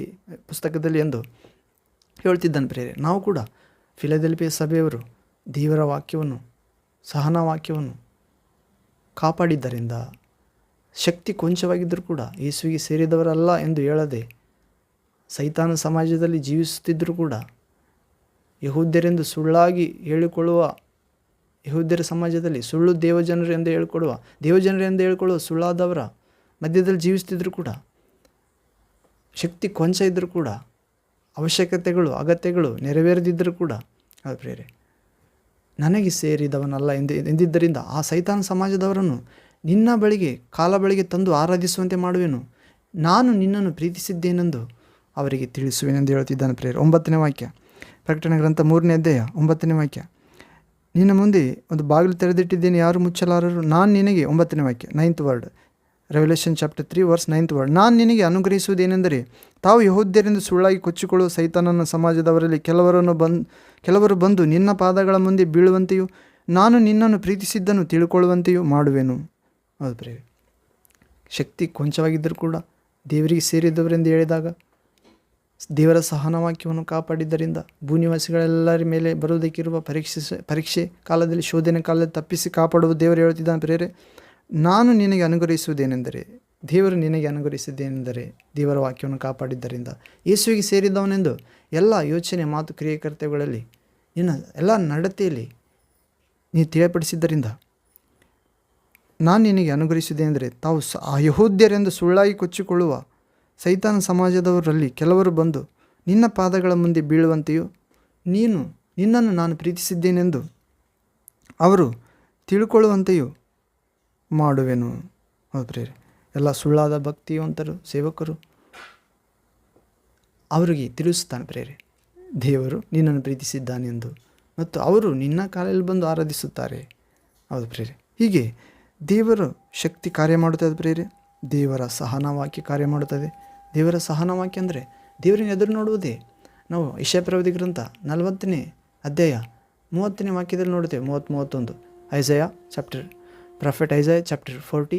ಪುಸ್ತಕದಲ್ಲಿ ಎಂದು ಹೇಳ್ತಿದ್ದಾನೆ ಪ್ರೇರೆ. ನಾವು ಕೂಡ ಫಿಲದೆಲ್ಫಿಯ ಸಭೆಯವರು ದೇವರ ವಾಕ್ಯವನ್ನು, ಸಹನ ವಾಕ್ಯವನ್ನು ಕಾಪಾಡಿದ್ದರಿಂದ ಶಕ್ತಿ ಕೊಂಚವಾಗಿದ್ದರೂ ಕೂಡ ಯೇಸುವಿಗೆ ಸೇರಿದವರಲ್ಲ ಎಂದು ಹೇಳದೆ ಸೈತಾನ ಸಮಾಜದಲ್ಲಿ ಜೀವಿಸುತ್ತಿದ್ದರೂ ಕೂಡ ಯಹೂದ್ಯರೆಂದು ಸುಳ್ಳಾಗಿ ಹೇಳಿಕೊಳ್ಳುವ, ಯಹೂದ್ಯರ ಸಮಾಜದಲ್ಲಿ ಸುಳ್ಳು ದೇವಜನರು ಎಂದು ಹೇಳಿಕೊಳ್ಳುವ ಸುಳ್ಳಾದವರ ಮಧ್ಯದಲ್ಲಿ ಜೀವಿಸ್ತಿದ್ರು ಕೂಡ, ಶಕ್ತಿ ಕೊಂಚ ಇದ್ದರೂ ಕೂಡ, ಅವಶ್ಯಕತೆಗಳು ಅಗತ್ಯಗಳು ನೆರವೇರದಿದ್ದರೂ ಕೂಡ, ಅದು ಪ್ರೇರೆ, ನನಗೆ ಸೇರಿದವನಲ್ಲ ಎಂದಿದ್ದರಿಂದ ಆ ಸೈತಾನ ಸಮಾಜದವರನ್ನು ನಿನ್ನ ಬಳಿಗೆ ಕಾಲ ಬಳಿಗೆ ತಂದು ಆರಾಧಿಸುವಂತೆ ಮಾಡುವೆನು, ನಾನು ನಿನ್ನನ್ನು ಪ್ರೀತಿಸಿದ್ದೇನೆಂದು ಅವರಿಗೆ ತಿಳಿಸುವೆನೆಂದು ಹೇಳ್ತಿದ್ದಾನೆ ಪ್ರೇರೆ. 9ನೇ ವಾಕ್ಯ, ಪ್ರಕಟಣೆ ಗ್ರಂಥ 3ನೇ ಅಧ್ಯಾಯ 9ನೇ ವಾಕ್ಯ. ನಿನ್ನ ಮುಂದೆ ಒಂದು ಬಾಗಿಲು ತೆರೆದಿಟ್ಟಿದ್ದೇನೆ, ಯಾರು ಮುಚ್ಚಲಾರರು. ನಾನು ನಿನಗೆ 9ನೇ ವಾಕ್ಯ, 9th word, revolution chapter 3 verse 9th word. ನಾನು ನಿನಗೆ ಅನುಗ್ರಹಿಸುವುದೇನೆಂದರೆ, ತಾವು ಯಹೂದ್ಯರಿಂದ ಸುಳ್ಳಾಗಿ ಕೊಚ್ಚಿಕೊಳ್ಳುವ ಸೈತಾನನ ಸಮಾಜದವರಲ್ಲಿ ಕೆಲವರು ಬಂದು ನಿನ್ನ ಪಾದಗಳ ಮುಂದೆ ಬೀಳುವಂತೆಯೂ ನಾನು ನಿನ್ನನ್ನು ಪ್ರೀತಿಸಿದ್ದನ್ನು ತಿಳ್ಕೊಳ್ಳುವಂತೆಯೂ ಮಾಡುವೆನು. ಹೌದು ಪ್ರೇರೆ. ಶಕ್ತಿ ಕೊಂಚವಾಗಿದ್ದರೂ ಕೂಡ ದೇವರಿಗೆ ಸೇರಿದವರೆಂದು ಹೇಳಿದಾಗ ದೇವರ ಸಹನ ವಾಕ್ಯವನ್ನು ಕಾಪಾಡಿದ್ದರಿಂದ ಭೂನಿವಾಸಿಗಳೆಲ್ಲರ ಮೇಲೆ ಬರುವುದಕ್ಕಿರುವ ಪರೀಕ್ಷೆ ಕಾಲದಲ್ಲಿ, ಶೋಧನೆ ಕಾಲದಲ್ಲಿ ತಪ್ಪಿಸಿ ಕಾಪಾಡುವ ದೇವರು ಹೇಳ್ತಿದ್ದಾನೆ ಪ್ರೇರೆ. ನಾನು ನಿನಗೆ ಅನುಗ್ರಹಿಸುವುದೇನೆಂದರೆ, ದೇವರು ನಿನಗೆ ಅನುಗ್ರಹಿಸಿದ್ದೇನೆಂದರೆ ದೇವರ ವಾಕ್ಯವನ್ನು ಕಾಪಾಡಿದ್ದರಿಂದ, ಯೇಸುವಿಗೆ ಸೇರಿದವನೆಂದು ಎಲ್ಲ ಯೋಚನೆ, ಮಾತು, ಕ್ರಿಯೆ, ಕರ್ತವ್ಯಗಳಲ್ಲಿ, ನಿನ್ನ ಎಲ್ಲ ನಡತೆಯಲ್ಲಿ ನೀನು ತಿಳಿಯಪಡಿಸಿದ್ದರಿಂದ ನಾನು ನಿನಗೆ ಅನುಗ್ರಹಿಸಿದ್ದೇನೆಂದರೆ, ತಾವು ಯಹೂದ್ಯರೆಂದು ಸುಳ್ಳಾಗಿ ಕೊಚ್ಚಿಕೊಳ್ಳುವ ಸೈತಾನ ಸಮಾಜದವರಲ್ಲಿ ಕೆಲವರು ಬಂದು ನಿನ್ನ ಪಾದಗಳ ಮುಂದೆ ಬೀಳುವಂತೆಯೂ ನಿನ್ನನ್ನು ನಾನು ಪ್ರೀತಿಸಿದ್ದೇನೆಂದು ಅವರು ತಿಳ್ಕೊಳ್ಳುವಂತೆಯೂ ಮಾಡುವೆನು. ಹೌದು ಪ್ರೇರೆ. ಎಲ್ಲ ಸುಳ್ಳಾದ ಭಕ್ತಿವಂತರು, ಸೇವಕರು ಅವರಿಗೆ ತಿಳಿಸುತ್ತಾನೆ ಪ್ರೇರೆ, ದೇವರು ನಿನ್ನನ್ನು ಪ್ರೀತಿಸಿದ್ದಾನೆಂದು, ಮತ್ತು ಅವರು ನಿನ್ನ ಕಾಲಲ್ಲಿ ಬಂದು ಆರಾಧಿಸುತ್ತಾರೆ. ಹೌದು ಪ್ರೇರೆ. ಹೀಗೆ ದೇವರ ಶಕ್ತಿ ಕಾರ್ಯ ಮಾಡುತ್ತದೆ ಪ್ರೇರೆ. ದೇವರ ಸಹನ ವಾಕ್ಯ ಕಾರ್ಯ ಮಾಡುತ್ತದೆ. ದೇವರ ಸಹನ ವಾಕ್ಯ ಅಂದರೆ ದೇವರಿನ ಎದುರು ನೋಡುವುದೇ. ನಾವು ಯೆಶಾಯ ಪ್ರವಾದಿ ಗ್ರಂಥ 40ನೇ ಅಧ್ಯಾಯ 30ನೇ ವಾಕ್ಯದಲ್ಲಿ ನೋಡುತ್ತೇವೆ, 30-31. Prophet Isaiah chapter 40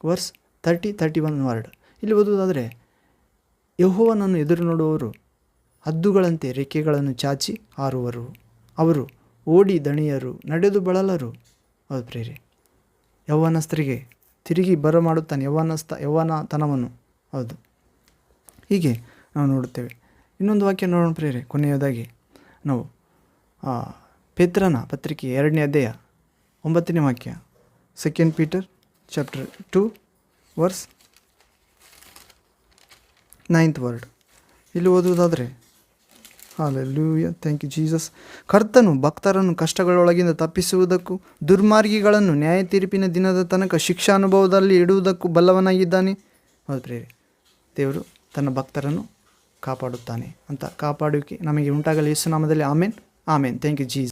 verse 30-31 word. ಇಲ್ಲಿ ಓದುವುದಾದರೆ, ಯೆಹೋವನನ್ನು ಎದುರು ನೋಡುವವರು ಹದ್ದುಗಳಂತೆ ರೆಕ್ಕೆಗಳನ್ನು ಚಾಚಿ ಹಾರುವರು, ಅವರು ಓಡಿ ದಣಿಯರು, ನಡೆದು ಬಳಲರು. ಹೌದು ಪ್ರೇರೆ. ಯೌವನಸ್ಥರಿಗೆ ತಿರುಗಿ ಬರಮಾಡುತ್ತಾನೆ ಯೌವನತನವನ್ನು. ಹೌದು, ಹೀಗೆ ನಾವು ನೋಡುತ್ತೇವೆ. ಇನ್ನೊಂದು ವಾಕ್ಯ ನೋಡೋಣ ಪ್ರೇರೆ. ಕೊನೆಯದಾಗಿ ನಾವು ಪೇತ್ರನ ಪತ್ರಿಕೆ 2ನೇ ಅಧ್ಯಾಯ 9ನೇ ವಾಕ್ಯ, 2 Peter chapter 2 verse 9th word. ಇಲ್ಲಿ ಓದುವುದಾದರೆ, ಹಾಲೆಲೂಯ. Thank you Jesus. ಕರ್ತನು ಭಕ್ತರನ್ನು ಕಷ್ಟಗಳೊಳಗಿಂದ ತಪ್ಪಿಸುವುದಕ್ಕೂ ದುರ್ಮಾರ್ಗಿಗಳನ್ನು ನ್ಯಾಯ ತೀರ್ಪಿನ ದಿನದ ತನಕ ಶಿಕ್ಷಾನುಭವದಲ್ಲಿ ಇಡುವುದಕ್ಕೂ ಬಲ್ಲವನಾಗಿದ್ದಾನೆ. ಹೌದು ಪ್ರಿಯರೇ, ದೇವರು ತನ್ನ ಭಕ್ತರನ್ನು ಕಾಪಾಡುತ್ತಾನೆ ಅಂತ ಕಾಪಾಡುವಿಕೆ ನಮಗೆ ಉಂಟಾಗಲಿ ಯೇಸು ನಾಮದಲ್ಲಿ. ಆಮೇನ್ ಆಮೇನ್. Thank you Jesus.